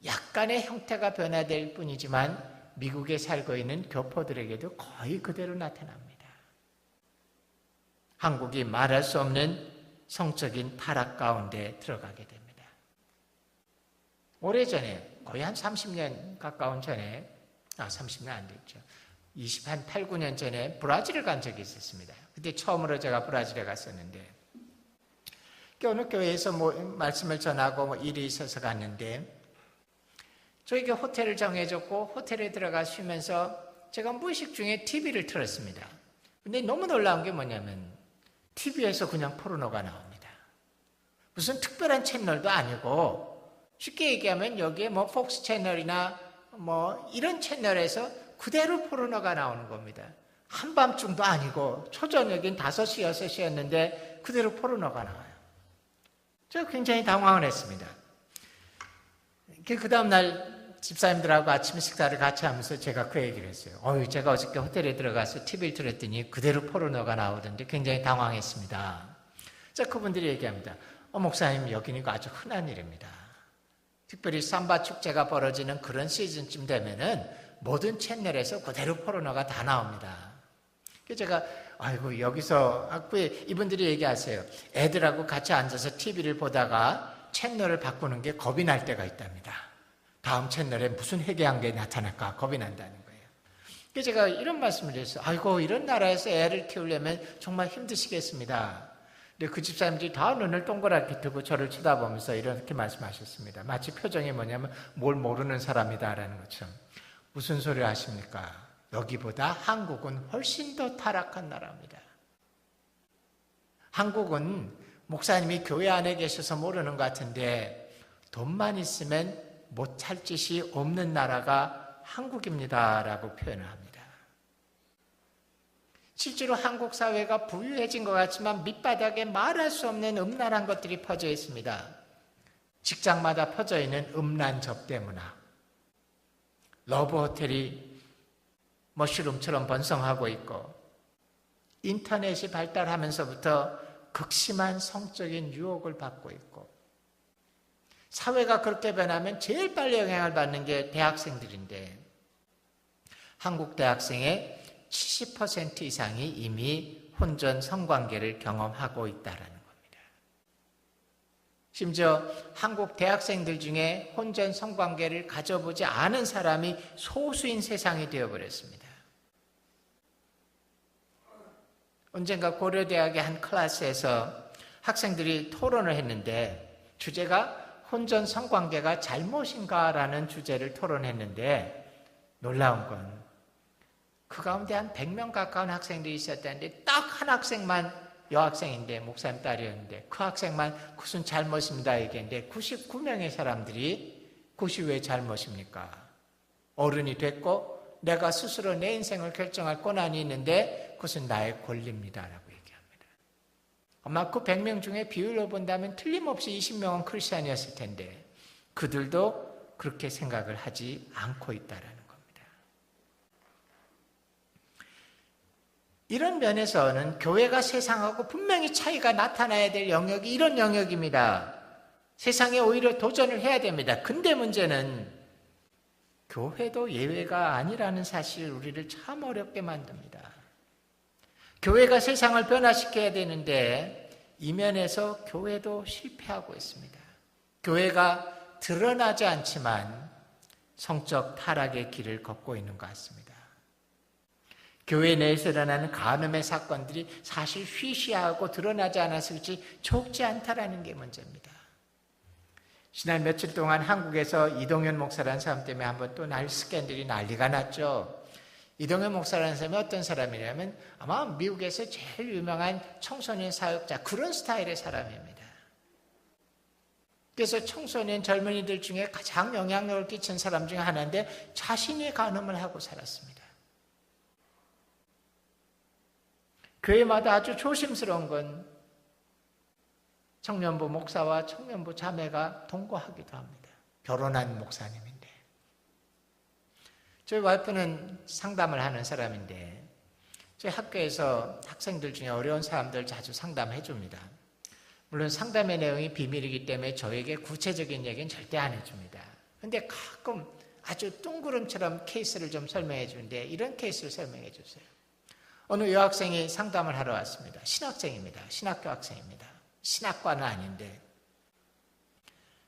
약간의 형태가 변화될 뿐이지만 미국에 살고 있는 교포들에게도 거의 그대로 나타납니다. 한국이 말할 수 없는 성적인 타락 가운데 들어가게 됩니다. 오래전에, 거의 한 30년 가까운 전에, 30년 안 됐죠. 8, 9년 전에 브라질을 간 적이 있었습니다. 그때 처음으로 제가 브라질에 갔었는데, 어느 교회에서 말씀을 전하고 일이 있어서 갔는데, 저에게 호텔을 정해줬고, 호텔에 들어가 쉬면서 제가 무의식 중에 TV를 틀었습니다. 근데 너무 놀라운 게 뭐냐면, TV에서 그냥 포르노가 나옵니다. 무슨 특별한 채널도 아니고, 쉽게 얘기하면 여기에 폭스 채널이나 이런 채널에서 그대로 포르노가 나오는 겁니다. 한밤중도 아니고 초저녁인 5시, 6시였는데 그대로 포르노가 나와요. 제가 굉장히 당황을 했습니다. 그 다음날 집사님들하고 아침 식사를 같이 하면서 제가 그 얘기를 했어요. 제가 어저께 호텔에 들어가서 TV를 틀었더니 그대로 포르노가 나오던데 굉장히 당황했습니다. 자, 그분들이 얘기합니다. 목사님, 여기는 아주 흔한 일입니다. 특별히 삼바 축제가 벌어지는 그런 시즌쯤 되면은 모든 채널에서 그대로 포르노가 다 나옵니다. 그래서 제가 여기서 이분들이 얘기하세요. 애들하고 같이 앉아서 TV를 보다가 채널을 바꾸는 게 겁이 날 때가 있답니다. 다음 채널에 무슨 회개한 게 나타날까 겁이 난다는 거예요. 그래서 제가 이런 말씀을 드렸어요. 이런 나라에서 애를 키우려면 정말 힘드시겠습니다. 근데 그 집사님들이 다 눈을 동그랗게 뜨고 저를 쳐다보면서 이렇게 말씀하셨습니다. 마치 표정이 뭐냐면 뭘 모르는 사람이다라는 것처럼. 무슨 소리 하십니까? 여기보다 한국은 훨씬 더 타락한 나라입니다. 한국은 목사님이 교회 안에 계셔서 모르는 것 같은데 돈만 있으면 못할 짓이 없는 나라가 한국입니다라고 표현을 합니다. 실제로 한국 사회가 부유해진 것 같지만 밑바닥에 말할 수 없는 음란한 것들이 퍼져 있습니다. 직장마다 퍼져 있는 음란 접대 문화, 러브 호텔이 머쉬룸처럼 번성하고 있고, 인터넷이 발달하면서부터 극심한 성적인 유혹을 받고 있고, 사회가 그렇게 변하면 제일 빨리 영향을 받는 게 대학생들인데, 한국 대학생의 70% 이상이 이미 혼전 성관계를 경험하고 있다는 겁니다. 심지어 한국 대학생들 중에 혼전 성관계를 가져보지 않은 사람이 소수인 세상이 되어버렸습니다. 언젠가 고려대학의 한 클래스에서 학생들이 토론을 했는데 주제가 혼전 성관계가 잘못인가라는 주제를 토론했는데 놀라운 건 그 가운데 한 100명 가까운 학생들이 있었다는데 딱 한 학생만 여학생인데 목사님 딸이었는데 그 학생만 그것은 잘못입니다 얘기했는데 99명의 사람들이 그것이 왜 잘못입니까? 어른이 됐고 내가 스스로 내 인생을 결정할 권한이 있는데 그것은 나의 권리입니다라고 얘기합니다. 아마 그 100명 중에 비율로 본다면 틀림없이 20명은 크리스찬이었을 텐데 그들도 그렇게 생각을 하지 않고 있다라는 겁니다. 이런 면에서는 교회가 세상하고 분명히 차이가 나타나야 될 영역이 이런 영역입니다. 세상에 오히려 도전을 해야 됩니다. 근데 문제는 교회도 예외가 아니라는 사실 우리를 참 어렵게 만듭니다. 교회가 세상을 변화시켜야 되는데 이 면에서 교회도 실패하고 있습니다. 교회가 드러나지 않지만 성적 타락의 길을 걷고 있는 것 같습니다. 교회 내에서 일어나는 간음의 사건들이 사실 쉬쉬하고 드러나지 않아서 그렇지 적지 않다라는 게 문제입니다. 지난 며칠 동안 한국에서 이동현 목사라는 사람 때문에 한번 또 스캔들이 난리가 났죠. 이동현 목사라는 사람이 어떤 사람이냐면 아마 미국에서 제일 유명한 청소년 사역자 그런 스타일의 사람입니다. 그래서 청소년 젊은이들 중에 가장 영향력을 끼친 사람 중에 하나인데 자신이 간음을 하고 살았습니다. 교회마다 아주 조심스러운 건 청년부 목사와 청년부 자매가 동거하기도 합니다. 결혼한 목사님인데. 저희 와이프는 상담을 하는 사람인데 저희 학교에서 학생들 중에 어려운 사람들 자주 상담해 줍니다. 물론 상담의 내용이 비밀이기 때문에 저에게 구체적인 얘기는 절대 안 해줍니다. 근데 가끔 아주 뚱구름처럼 케이스를 좀 설명해 주는데 이런 케이스를 설명해 주세요. 어느 여학생이 상담을 하러 왔습니다. 신학생입니다. 신학교 학생입니다. 신학과는 아닌데.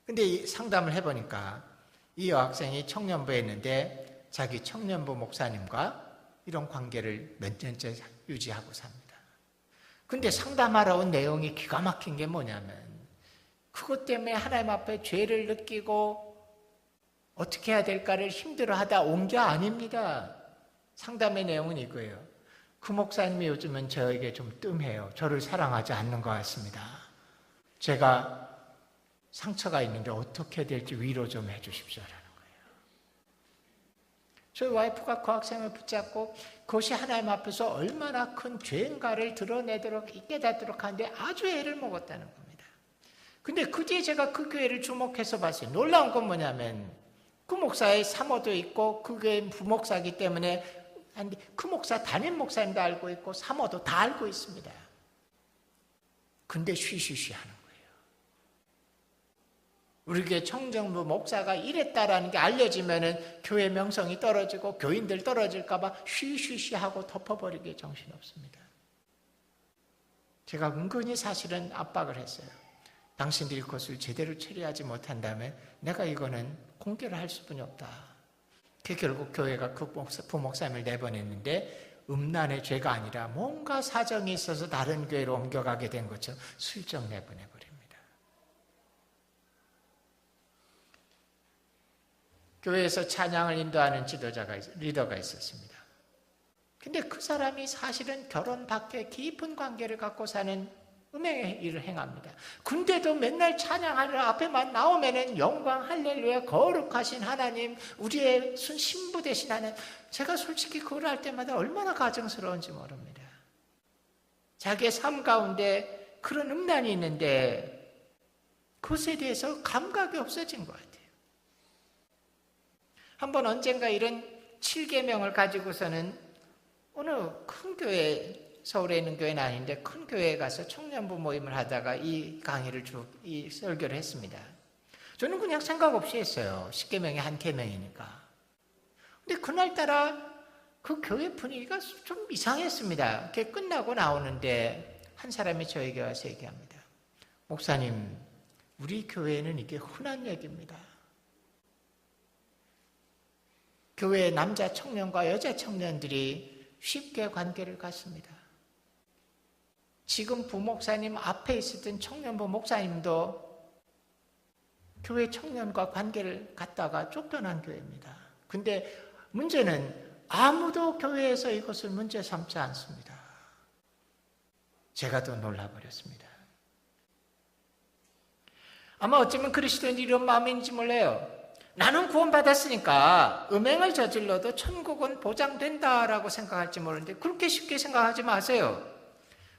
근데 이 상담을 해보니까 이 여학생이 청년부에 있는데 자기 청년부 목사님과 이런 관계를 몇 년째 유지하고 삽니다. 근데 상담하러 온 내용이 기가 막힌 게 뭐냐면 그것 때문에 하나님 앞에 죄를 느끼고 어떻게 해야 될까를 힘들어하다 온 게 아닙니다. 상담의 내용은 이거예요. 그 목사님이 요즘은 저에게 좀 뜸해요. 저를 사랑하지 않는 것 같습니다. 제가 상처가 있는데 어떻게 될지 위로 좀 해주십시오라는 거예요. 저희 와이프가 그 학생을 붙잡고 그것이 하나님 앞에서 얼마나 큰 죄인가를 드러내도록 깨닫도록 하는데 아주 애를 먹었다는 겁니다. 근데 그 뒤에 제가 그 교회를 주목해서 봤어요. 놀라운 건 뭐냐면 그 목사의 사모도 있고 그 교회 부목사이기 때문에 그 목사 담임 목사님도 알고 있고 사모도 다 알고 있습니다. 근데 쉬쉬쉬 하는 거예요. 우리 교회 청정부 목사가 이랬다라는 게 알려지면은 교회 명성이 떨어지고 교인들 떨어질까 봐 쉬쉬쉬 하고 덮어버리기에 정신없습니다. 제가 은근히 사실은 압박을 했어요. 당신들이 그것을 제대로 처리하지 못한다면 내가 이거는 공개를 할 수뿐이 없다. 결국 교회가 그 부목사님을 내보냈는데 음란의 죄가 아니라 뭔가 사정이 있어서 다른 교회로 옮겨가게 된 것처럼 슬쩍 내보내버립니다. 교회에서 찬양을 인도하는 리더가 있었습니다. 근데 그 사람이 사실은 결혼 밖에 깊은 관계를 갖고 사는 음행의 일을 행합니다. 근데도 맨날 찬양하러 앞에만 나오면은 영광 할렐루야 거룩하신 하나님 우리의 신부 되신 하나님. 제가 솔직히 그걸 할 때마다 얼마나 가정스러운지 모릅니다. 자기의 삶 가운데 그런 음란이 있는데 그것에 대해서 감각이 없어진 것 같아요. 한번 언젠가 이런 7계명을 가지고서는 어느 큰 교회, 서울에 있는 교회는 아닌데 큰 교회에 가서 청년부 모임을 하다가 이 강의를 이 설교를 했습니다. 저는 그냥 생각 없이 했어요. 10계명이 한 계명이니까. 근데 그날따라 그 교회 분위기가 좀 이상했습니다. 그게 끝나고 나오는데 한 사람이 저에게 와서 얘기합니다. 목사님, 우리 교회는 이게 흔한 얘기입니다. 교회 남자 청년과 여자 청년들이 쉽게 관계를 갖습니다. 지금 부목사님 앞에 있었던 청년부 목사님도 교회 청년과 관계를 갖다가 쫓겨난 교회입니다. 근데 문제는 아무도 교회에서 이것을 문제 삼지 않습니다. 제가 더 놀라버렸습니다. 아마 어쩌면 그리스도인들이 이런 마음인지 몰라요. 나는 구원받았으니까 음행을 저질러도 천국은 보장된다라고 생각할지 모르는데 그렇게 쉽게 생각하지 마세요.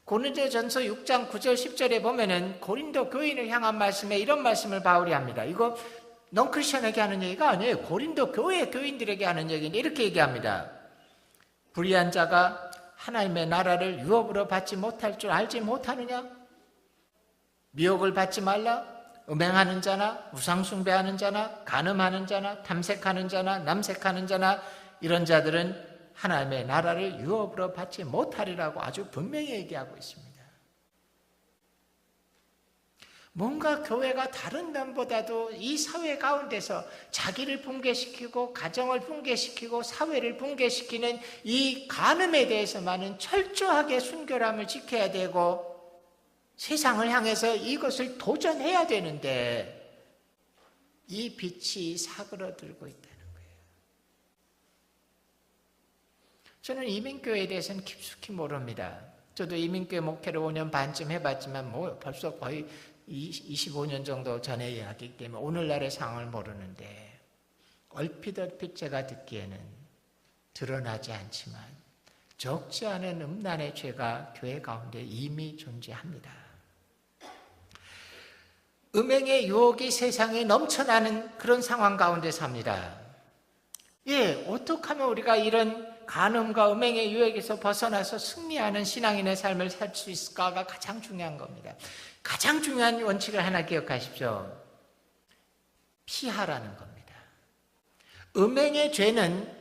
고린도전서 6장 9절 10절에 보면은 고린도 교인을 향한 말씀에 이런 말씀을 바울이 합니다. 이거 넌크리스천에게 하는 얘기가 아니에요. 고린도 교회 교인들에게 하는 얘기인데 이렇게 얘기합니다. 불의한 자가 하나님의 나라를 유업으로 받지 못할 줄 알지 못하느냐? 미혹을 받지 말라. 음행하는 자나 우상숭배하는 자나 간음하는 자나 탐색하는 자나 남색하는 자나 이런 자들은 하나님의 나라를 유업으로 받지 못하리라고 아주 분명히 얘기하고 있습니다. 뭔가 교회가 다른 면보다도 이 사회 가운데서 자기를 붕괴시키고 가정을 붕괴시키고 사회를 붕괴시키는 이 간음에 대해서만은 철저하게 순결함을 지켜야 되고 세상을 향해서 이것을 도전해야 되는데 이 빛이 사그러들고 있다는 거예요. 저는 이민교회에 대해서는 깊숙이 모릅니다. 저도 이민교회 목회를 5년 반쯤 해봤지만 벌써 거의 25년 정도 전의 이야기이기 때문에 오늘날의 상황을 모르는데 얼핏 제가 듣기에는 드러나지 않지만 적지 않은 음란의 죄가 교회 가운데 이미 존재합니다. 음행의 유혹이 세상에 넘쳐나는 그런 상황 가운데 삽니다. 어떻게 하면 우리가 이런 간음과 음행의 유혹에서 벗어나서 승리하는 신앙인의 삶을 살 수 있을까가 가장 중요한 겁니다. 가장 중요한 원칙을 하나 기억하십시오. 피하라는 겁니다. 음행의 죄는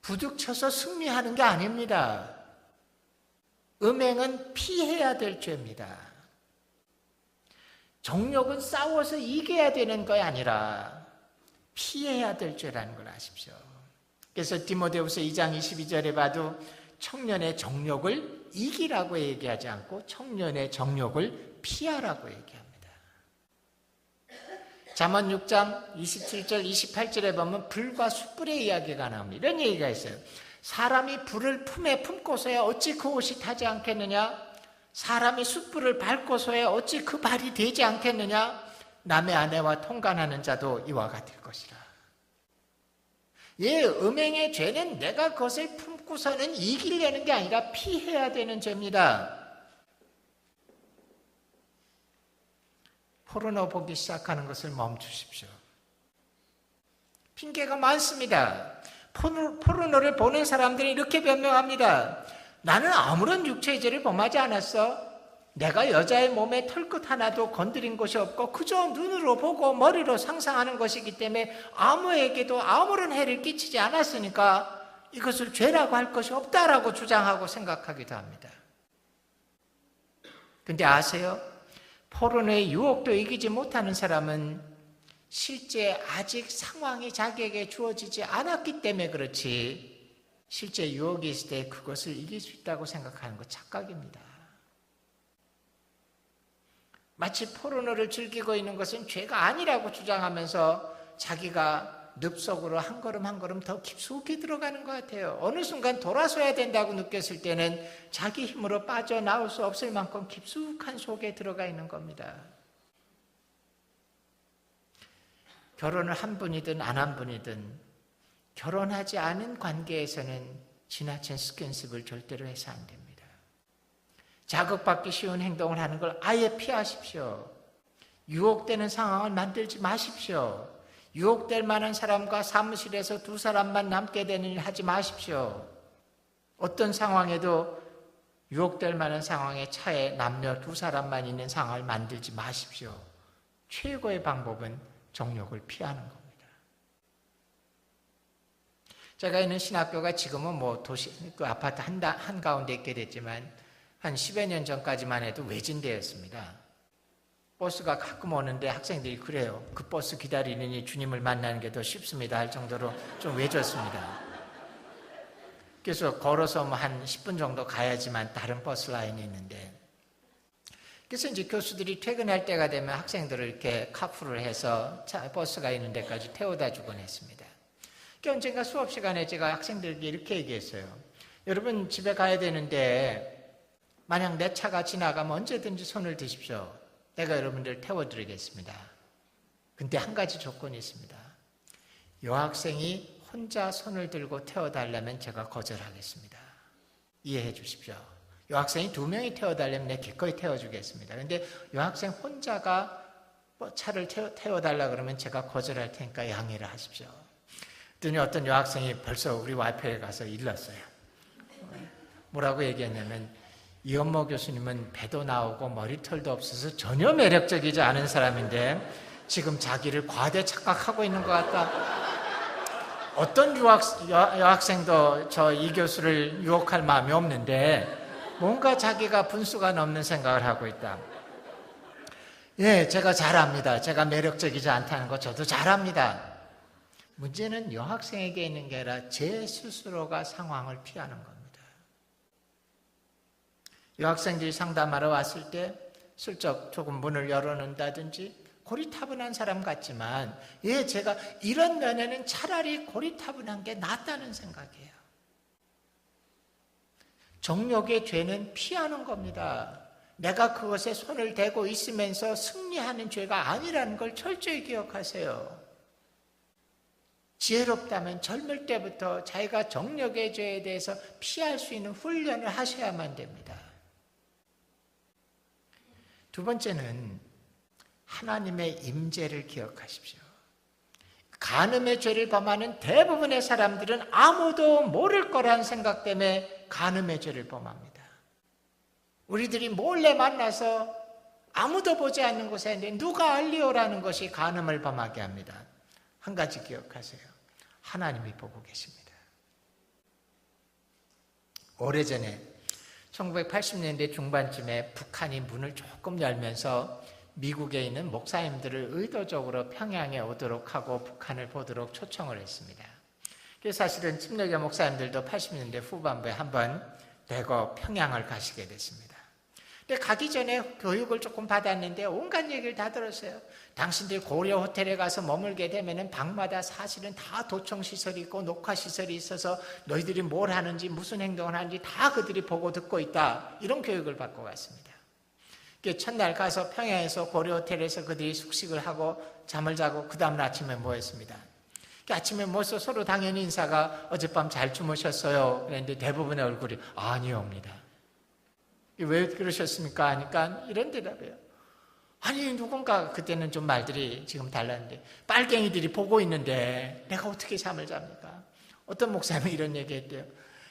부딪혀서 승리하는 게 아닙니다. 음행은 피해야 될 죄입니다. 정욕은 싸워서 이겨야 되는 거 아니라 피해야 될 죄라는 걸 아십시오. 그래서 디모데후서 2장 22절에 봐도 청년의 정욕을 이기라고 얘기하지 않고 청년의 정욕을 피하라고 얘기합니다. 잠언 6장 27절 28절에 보면 불과 숯불의 이야기가 나옵니다. 이런 얘기가 있어요. 사람이 불을 품에 품고서야 어찌 그 옷이 타지 않겠느냐? 사람이 숯불을 밟고서야 어찌 그 발이 되지 않겠느냐? 남의 아내와 통간하는 자도 이와 같을 것이라. 음행의 죄는 내가 그것을 품고서는 이기려는 게 아니라 피해야 되는 죄입니다. 포르노 보기 시작하는 것을 멈추십시오. 핑계가 많습니다. 포르노를 보는 사람들이 이렇게 변명합니다. 나는 아무런 육체의 죄를 범하지 않았어. 내가 여자의 몸에 털끝 하나도 건드린 것이 없고 그저 눈으로 보고 머리로 상상하는 것이기 때문에 아무에게도 아무런 해를 끼치지 않았으니까 이것을 죄라고 할 것이 없다라고 주장하고 생각하기도 합니다. 근데 아세요? 포르노의 유혹도 이기지 못하는 사람은 실제 아직 상황이 자기에게 주어지지 않았기 때문에 그렇지, 실제 유혹이 있을 때 그것을 이길 수 있다고 생각하는 것 착각입니다. 마치 포르노를 즐기고 있는 것은 죄가 아니라고 주장하면서 자기가 늪속으로 한 걸음 한 걸음 더 깊숙이 들어가는 것 같아요. 어느 순간 돌아서야 된다고 느꼈을 때는 자기 힘으로 빠져나올 수 없을 만큼 깊숙한 속에 들어가 있는 겁니다. 결혼을 한 분이든 안 한 분이든 결혼하지 않은 관계에서는 지나친 스킨십을 절대로 해서 안 됩니다. 자극받기 쉬운 행동을 하는 걸 아예 피하십시오. 유혹되는 상황을 만들지 마십시오. 유혹될 만한 사람과 사무실에서 두 사람만 남게 되는 일 하지 마십시오. 어떤 상황에도 유혹될 만한 상황에 차에 남녀 두 사람만 있는 상황을 만들지 마십시오. 최고의 방법은 정욕을 피하는 겁니다. 제가 있는 신학교가 지금은 도시, 그 아파트 한가운데 있게 됐지만 한 10여 년 전까지만 해도 외진데였습니다. 버스가 가끔 오는데 학생들이 그래요. 그 버스 기다리느니 주님을 만나는 게 더 쉽습니다 할 정도로 좀 외졌습니다. 그래서 걸어서 한 10분 정도 가야지만 다른 버스 라인이 있는데, 그래서 이제 교수들이 퇴근할 때가 되면 학생들을 이렇게 카풀을 해서 버스가 있는 데까지 태워다 주곤 했습니다. 언젠가 수업 시간에 제가 학생들에게 이렇게 얘기했어요. 여러분 집에 가야 되는데 만약 내 차가 지나가면 언제든지 손을 드십시오. 내가 여러분들 태워드리겠습니다. 근데 한 가지 조건이 있습니다. 여학생이 혼자 손을 들고 태워달라면 제가 거절하겠습니다. 이해해 주십시오. 여학생이 2명이 태워달라면 내가 기꺼이 태워주겠습니다. 근데 여학생 혼자가 차를 태워달라 그러면 제가 거절할 테니까 양해를 하십시오. 그랬더니 어떤 여학생이 벌써 우리 와이프에 가서 일렀어요. 뭐라고 얘기했냐면, 이현모 교수님은 배도 나오고 머리털도 없어서 전혀 매력적이지 않은 사람인데 지금 자기를 과대 착각하고 있는 것 같다. 어떤 여학생도 저 이 교수를 유혹할 마음이 없는데 뭔가 자기가 분수가 넘는 생각을 하고 있다. 예, 제가 잘 압니다. 제가 매력적이지 않다는 거 저도 잘 압니다. 문제는 여학생에게 있는 게 아니라 제 스스로가 상황을 피하는 겁니다. 여학생들이 상담하러 왔을 때 슬쩍 조금 문을 열어놓는다든지 고리타분한 사람 같지만, 제가 이런 면에는 차라리 고리타분한 게 낫다는 생각이에요. 정욕의 죄는 피하는 겁니다. 내가 그것에 손을 대고 있으면서 승리하는 죄가 아니라는 걸 철저히 기억하세요. 지혜롭다면 젊을 때부터 자기가 정욕의 죄에 대해서 피할 수 있는 훈련을 하셔야만 됩니다. 두 번째는 하나님의 임재를 기억하십시오. 간음의 죄를 범하는 대부분의 사람들은 아무도 모를 거라는 생각 때문에 간음의 죄를 범합니다. 우리들이 몰래 만나서 아무도 보지 않는 곳에 있는데 누가 알리오라는 것이 간음을 범하게 합니다. 한 가지 기억하세요. 하나님이 보고 계십니다. 오래전에 1980년대 중반쯤에 북한이 문을 조금 열면서 미국에 있는 목사님들을 의도적으로 평양에 오도록 하고 북한을 보도록 초청을 했습니다. 그래서 사실은 침례교 목사님들도 80년대 후반부에 한번 대거 평양을 가시게 됐습니다. 근데 가기 전에 교육을 조금 받았는데 온갖 얘기를 다 들었어요. 당신들 고려 호텔에 가서 머물게 되면 방마다 사실은 다 도청시설이 있고 녹화시설이 있어서 너희들이 뭘 하는지 무슨 행동을 하는지 다 그들이 보고 듣고 있다. 이런 교육을 받고 갔습니다. 첫날 가서 평양에서 고려 호텔에서 그들이 숙식을 하고 잠을 자고 그 다음 아침에 뭐 했습니다. 아침에 모여서 서로 당연히 인사가 어젯밤 잘 주무셨어요? 그랬는데 대부분의 얼굴이 아니옵니다. 왜 그러셨습니까? 하니까 이런 대답이에요. 아니 누군가 그때는 좀 말들이 지금 달랐는데 빨갱이들이 보고 있는데 내가 어떻게 잠을 잡니까? 어떤 목사님이 이런 얘기했대요.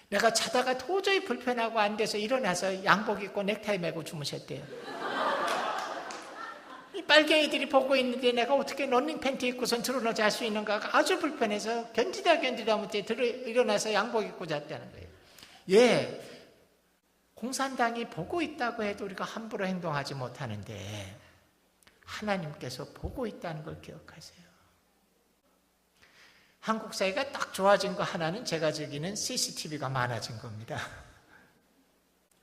내가 자다가 도저히 불편하고 안 돼서 일어나서 양복 입고 넥타이 메고 주무셨대요. 이 빨갱이들이 보고 있는데 내가 어떻게 런닝 팬티 입고선 들어서 잘 수 있는가가 아주 불편해서 견디다 못해 일어나서 양복 입고 잤다는 거예요. 예, 공산당이 보고 있다고 해도 우리가 함부로 행동하지 못하는데 하나님께서 보고 있다는 걸 기억하세요. 한국 사회가 딱 좋아진 거 하나는 제가 즐기는 CCTV가 많아진 겁니다.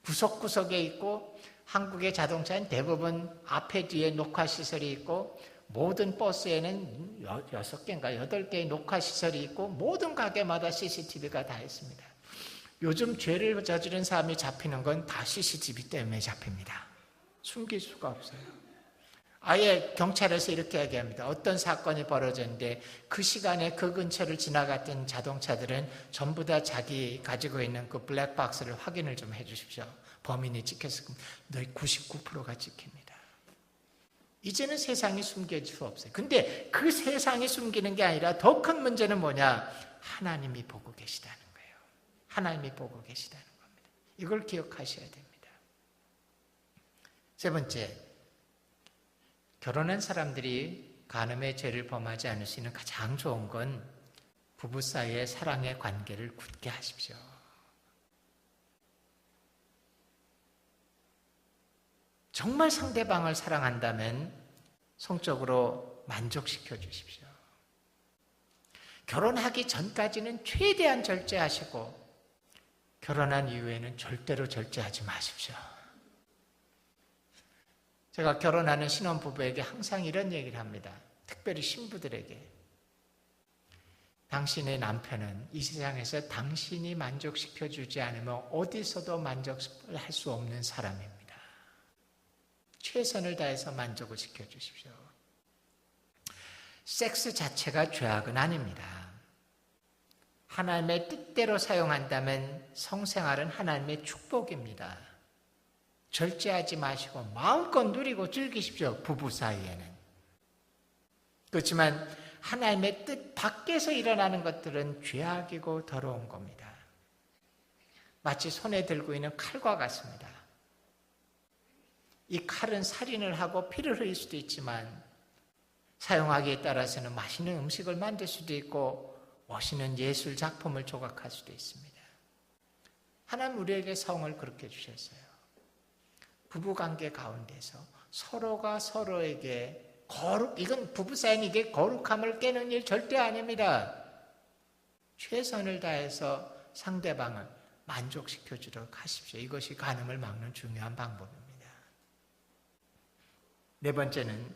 구석구석에 있고 한국의 자동차는 대부분 앞에 뒤에 녹화시설이 있고 모든 버스에는 6개인가 8개의 녹화시설이 있고 모든 가게마다 CCTV가 다 있습니다. 요즘 죄를 저지른 사람이 잡히는 건 다 CCTV 때문에 잡힙니다. 숨길 수가 없어요. 아예 경찰에서 이렇게 얘기합니다. 어떤 사건이 벌어졌는데 그 시간에 그 근처를 지나갔던 자동차들은 전부 다 자기 가지고 있는 그 블랙박스를 확인을 좀 해주십시오. 범인이 찍혔을 겁니다. 너희 99%가 찍힙니다. 이제는 세상이 숨길 수 없어요. 근데 그 세상이 숨기는 게 아니라 더 큰 문제는 뭐냐? 하나님이 보고 계시다는 거예요. 하나님이 보고 계시다는 겁니다. 이걸 기억하셔야 됩니다. 세 번째, 결혼한 사람들이 간음의 죄를 범하지 않을 수 있는 가장 좋은 건 부부 사이의 사랑의 관계를 굳게 하십시오. 정말 상대방을 사랑한다면 성적으로 만족시켜 주십시오. 결혼하기 전까지는 최대한 절제하시고 결혼한 이후에는 절대로 절제하지 마십시오. 제가 결혼하는 신혼부부에게 항상 이런 얘기를 합니다. 특별히 신부들에게. 당신의 남편은 이 세상에서 당신이 만족시켜주지 않으면 어디서도 만족을 할 수 없는 사람입니다. 최선을 다해서 만족을 시켜주십시오. 섹스 자체가 죄악은 아닙니다. 하나님의 뜻대로 사용한다면 성생활은 하나님의 축복입니다. 절제하지 마시고 마음껏 누리고 즐기십시오. 부부 사이에는. 그렇지만 하나님의 뜻 밖에서 일어나는 것들은 죄악이고 더러운 겁니다. 마치 손에 들고 있는 칼과 같습니다. 이 칼은 살인을 하고 피를 흘릴 수도 있지만 사용하기에 따라서는 맛있는 음식을 만들 수도 있고 멋있는 예술 작품을 조각할 수도 있습니다. 하나님 우리에게 성을 그렇게 주셨어요. 부부관계 가운데서 서로가 서로에게 이건 부부사이는 이게 거룩함을 깨는 일 절대 아닙니다. 최선을 다해서 상대방을 만족시켜주도록 하십시오. 이것이 간음을 막는 중요한 방법입니다. 네 번째는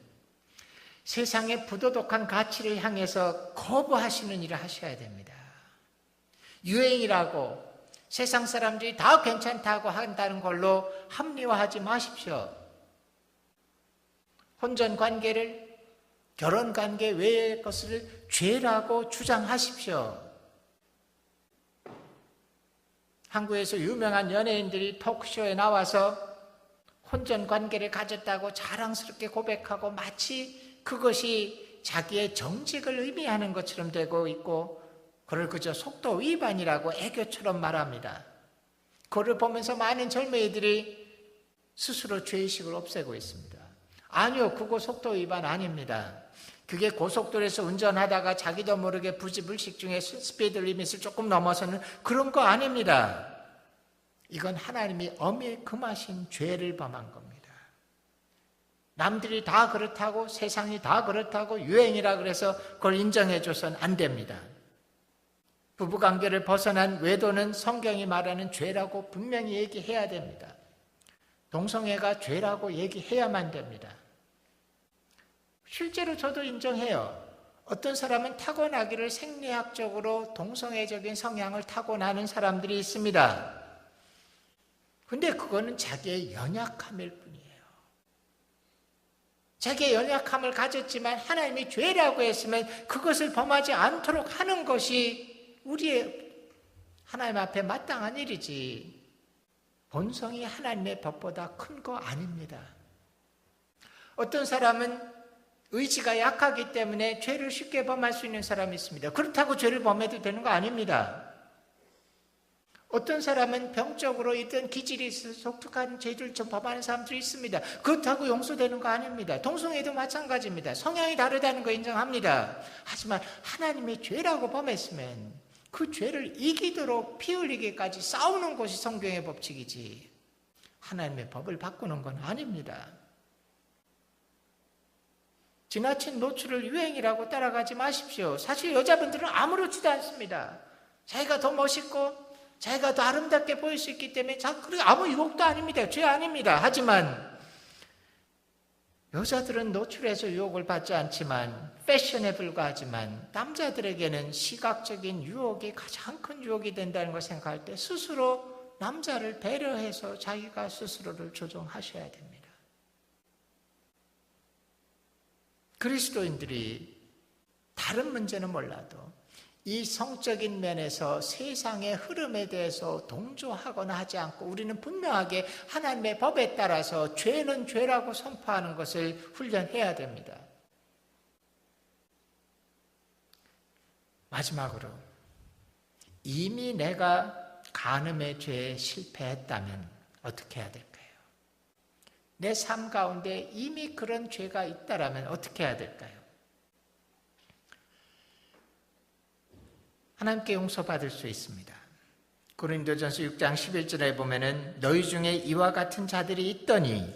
세상의 부도덕한 가치를 향해서 거부하시는 일을 하셔야 됩니다. 유행이라고 세상 사람들이 다 괜찮다고 한다는 걸로 합리화하지 마십시오. 혼전관계를 결혼관계 외의 것을 죄라고 주장하십시오. 한국에서 유명한 연예인들이 토크쇼에 나와서 혼전관계를 가졌다고 자랑스럽게 고백하고 마치 그것이 자기의 정직을 의미하는 것처럼 되고 있고 그걸 그저 속도 위반이라고 애교처럼 말합니다. 그걸 보면서 많은 젊은이들이 스스로 죄의식을 없애고 있습니다. 아니요, 그거 속도 위반 아닙니다. 그게 고속도로에서 운전하다가 자기도 모르게 부지불식 중에 스피드 리밋을 조금 넘어서는 그런 거 아닙니다. 이건 하나님이 엄히 금하신 죄를 범한 겁니다. 남들이 다 그렇다고 세상이 다 그렇다고 유행이라 그래서 그걸 인정해줘서는 안 됩니다. 부부관계를 벗어난 외도는 성경이 말하는 죄라고 분명히 얘기해야 됩니다. 동성애가 죄라고 얘기해야만 됩니다. 실제로 저도 인정해요. 어떤 사람은 타고나기를 생리학적으로 동성애적인 성향을 타고나는 사람들이 있습니다. 근데 그거는 자기의 연약함일 뿐이에요. 자기의 연약함을 가졌지만 하나님이 죄라고 했으면 그것을 범하지 않도록 하는 것이 우리의 하나님 앞에 마땅한 일이지, 본성이 하나님의 법보다 큰 거 아닙니다. 어떤 사람은 의지가 약하기 때문에 죄를 쉽게 범할 수 있는 사람이 있습니다. 그렇다고 죄를 범해도 되는 거 아닙니다. 어떤 사람은 병적으로 있던 기질이 있어서 독특한 죄를 좀 범하는 사람들이 있습니다. 그렇다고 용서되는 거 아닙니다. 동성애도 마찬가지입니다. 성향이 다르다는 거 인정합니다. 하지만 하나님의 죄라고 범했으면 그 죄를 이기도록 피 흘리기까지 싸우는 것이 성경의 법칙이지, 하나님의 법을 바꾸는 건 아닙니다. 지나친 노출을 유행이라고 따라가지 마십시오. 사실 여자분들은 아무렇지도 않습니다. 자기가 더 멋있고 자기가 더 아름답게 보일 수 있기 때문에 아무 유혹도 아닙니다. 죄 아닙니다. 하지만 여자들은 노출해서 유혹을 받지 않지만, 패션에 불과하지만, 남자들에게는 시각적인 유혹이 가장 큰 유혹이 된다는 걸 생각할 때 스스로 남자를 배려해서 자기가 스스로를 조정하셔야 됩니다. 그리스도인들이 다른 문제는 몰라도 이 성적인 면에서 세상의 흐름에 대해서 동조하거나 하지 않고 우리는 분명하게 하나님의 법에 따라서 죄는 죄라고 선포하는 것을 훈련해야 됩니다. 마지막으로, 이미 내가 간음의 죄에 실패했다면 어떻게 해야 될까요? 내 삶 가운데 이미 그런 죄가 있다면 어떻게 해야 될까요? 하나님께 용서받을 수 있습니다. 고린도전서 6장 11절에 보면은 너희 중에 이와 같은 자들이 있더니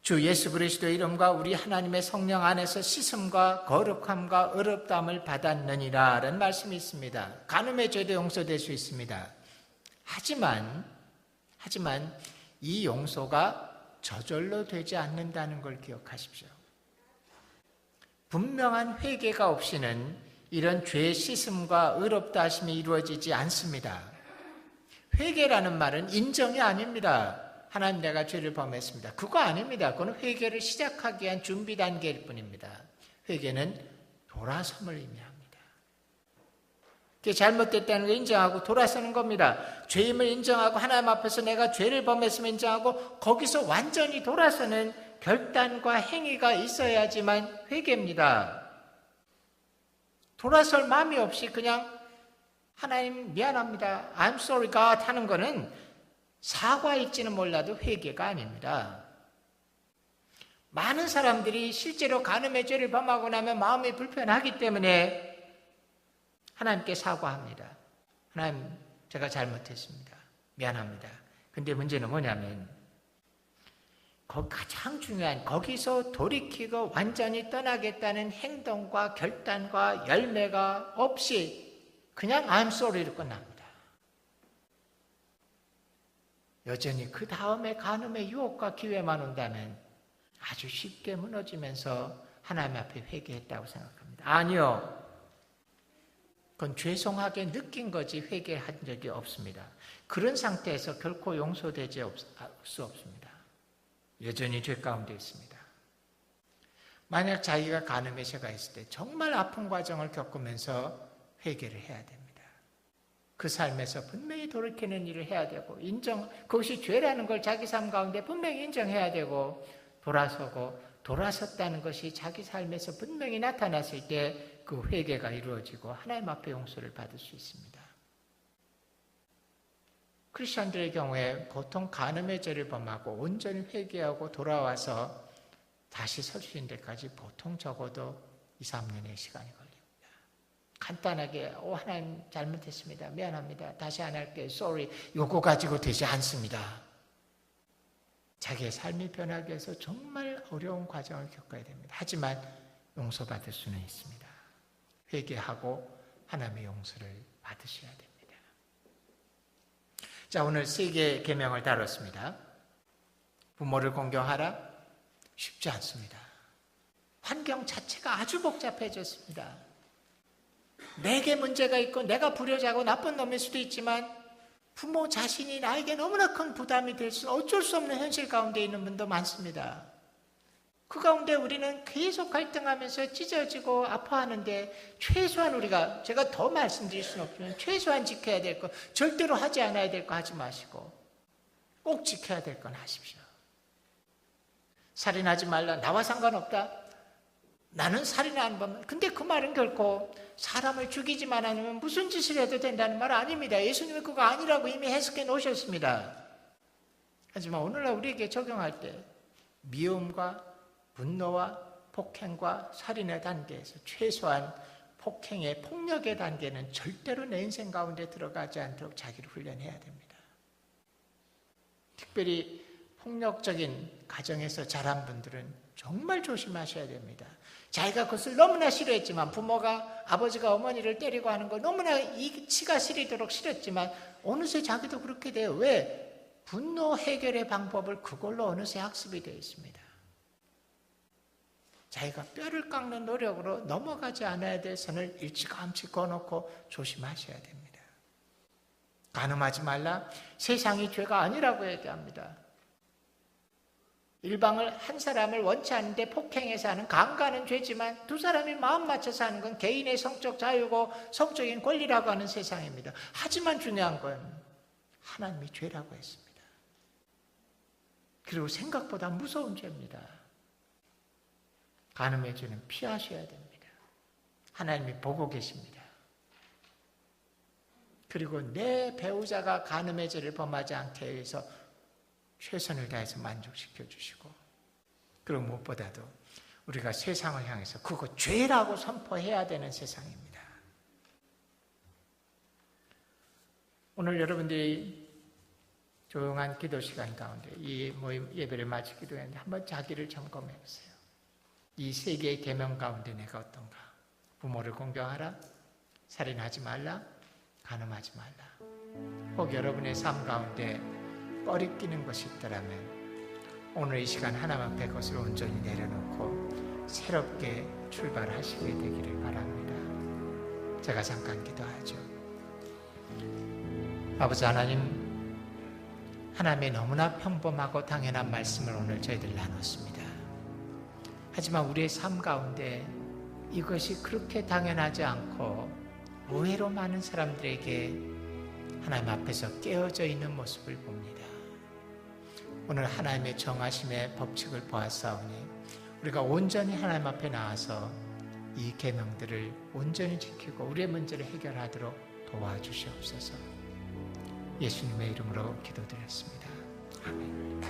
주 예수 그리스도의 이름과 우리 하나님의 성령 안에서 씻음과 거룩함과 의롭다함을 받았느니라 라는 말씀이 있습니다. 간음의 죄도 용서될 수 있습니다. 하지만 이 용서가 저절로 되지 않는다는 걸 기억하십시오. 분명한 회개가 없이는 이런 죄의 씻음과 의롭다 하심이 이루어지지 않습니다. 회개라는 말은 인정이 아닙니다. 하나님, 내가 죄를 범했습니다. 그거 아닙니다. 그건 회개를 시작하기 위한 준비 단계일 뿐입니다. 회개는 돌아섬을 의미합니다. 그게 잘못됐다는 걸 인정하고 돌아서는 겁니다. 죄임을 인정하고 하나님 앞에서 내가 죄를 범했음을 인정하고 거기서 완전히 돌아서는 결단과 행위가 있어야지만 회개입니다. 돌아설 마음이 없이 그냥 하나님 미안합니다, I'm sorry God 하는 거는 사과일지는 몰라도 회개가 아닙니다. 많은 사람들이 실제로 간음의 죄를 범하고 나면 마음이 불편하기 때문에 하나님께 사과합니다. 하나님, 제가 잘못했습니다. 미안합니다. 근데 문제는 뭐냐면 가장 중요한, 거기서 돌이키고 완전히 떠나겠다는 행동과 결단과 열매가 없이 그냥 I'm sorry로 끝납니다. 여전히 그 다음에 간음의 유혹과 기회만 온다면 아주 쉽게 무너지면서 하나님 앞에 회개했다고 생각합니다. 아니요. 그건 죄송하게 느낀 거지 회개한 적이 없습니다. 그런 상태에서 결코 용서되지 수 없습니다. 여전히 죄 가운데 있습니다. 만약 자기가 간음의 죄가 있을 때 정말 아픈 과정을 겪으면서 회개를 해야 됩니다. 그 삶에서 분명히 돌이키는 일을 해야 되고, 그것이 죄라는 걸 자기 삶 가운데 분명히 인정해야 되고, 돌아섰다는 것이 자기 삶에서 분명히 나타났을 때 그 회개가 이루어지고 하나님 앞에 용서를 받을 수 있습니다. 크리스천들의 경우에 보통 간음의 죄를 범하고 온전히 회개하고 돌아와서 다시 설 수 있는 데까지 보통 적어도 2, 3년의 시간이 걸립니다. 간단하게 하나님 잘못했습니다, 미안합니다, 다시 안 할게요, sorry, 요거 가지고 되지 않습니다. 자기의 삶이 변하기 위해서 정말 어려운 과정을 겪어야 됩니다. 하지만 용서받을 수는 있습니다. 회개하고 하나님의 용서를 받으셔야 됩니다. 자, 오늘 3개의 계명을 다뤘습니다. 부모를 공경하라? 쉽지 않습니다. 환경 자체가 아주 복잡해졌습니다. 내게 문제가 있고 내가 불효자고 나쁜 놈일 수도 있지만 부모 자신이 나에게 너무나 큰 부담이 될 수, 어쩔 수 없는 현실 가운데 있는 분도 많습니다. 그 가운데 우리는 계속 갈등하면서 찢어지고 아파하는데 최소한 우리가, 제가 더 말씀드릴 수는 없지만 최소한 지켜야 될 거, 절대로 하지 않아야 될 거 하지 마시고 꼭 지켜야 될 건 하십시오. 살인하지 말라. 나와 상관없다. 나는 살인 안 받는. 근데 그 말은 결코 사람을 죽이지만 않으면 무슨 짓을 해도 된다는 말 아닙니다. 예수님이 그거 아니라고 이미 해석해 놓으셨습니다. 하지만 오늘날 우리에게 적용할 때 미움과 분노와 폭행과 살인의 단계에서 최소한 폭행의 폭력의 단계는 절대로 내 인생 가운데 들어가지 않도록 자기를 훈련해야 됩니다. 특별히 폭력적인 가정에서 자란 분들은 정말 조심하셔야 됩니다. 자기가 그것을 너무나 싫어했지만, 부모가 아버지가 어머니를 때리고 하는 거 너무나 이 치가 시리도록 싫었지만 어느새 자기도 그렇게 돼요. 왜? 분노 해결의 방법을 그걸로 어느새 학습이 되어 있습니다. 자기가 뼈를 깎는 노력으로 넘어가지 않아야 될 선을 일찌감치 그어놓고 조심하셔야 됩니다. 간음하지 말라. 세상이 죄가 아니라고 얘기합니다. 일방을 한 사람을 원치 않는데 폭행해서 하는 강간은 죄지만 두 사람이 마음 맞춰서 하는 건 개인의 성적 자유고 성적인 권리라고 하는 세상입니다. 하지만 중요한 건 하나님이 죄라고 했습니다. 그리고 생각보다 무서운 죄입니다. 간음의 죄는 피하셔야 됩니다. 하나님이 보고 계십니다. 그리고 내 배우자가 간음의 죄를 범하지 않게 위해서 최선을 다해서 만족시켜 주시고, 그리고 무엇보다도 우리가 세상을 향해서 그거 죄라고 선포해야 되는 세상입니다. 오늘 여러분들이 조용한 기도 시간 가운데 이 모임 예배를 마치기도 했는데 한번 자기를 점검해 보세요. 이 세 개의 계명 가운데 내가 어떤가? 부모를 공경하라, 살인하지 말라, 간음하지 말라. 혹 여러분의 삶 가운데 꺼리끼는 것이 있더라면 오늘 이 시간 하나님 앞에 그것을 온전히 내려놓고 새롭게 출발하시게 되기를 바랍니다. 제가 잠깐 기도하죠. 아버지 하나님, 하나님의 너무나 평범하고 당연한 말씀을 오늘 저희들 나눴습니다. 하지만 우리의 삶 가운데 이것이 그렇게 당연하지 않고 의외로 많은 사람들에게 하나님 앞에서 깨어져 있는 모습을 봅니다. 오늘 하나님의 정하심의 법칙을 보았사오니 우리가 온전히 하나님 앞에 나와서 이 계명들을 온전히 지키고 우리의 문제를 해결하도록 도와주시옵소서. 예수님의 이름으로 기도드렸습니다. 아멘.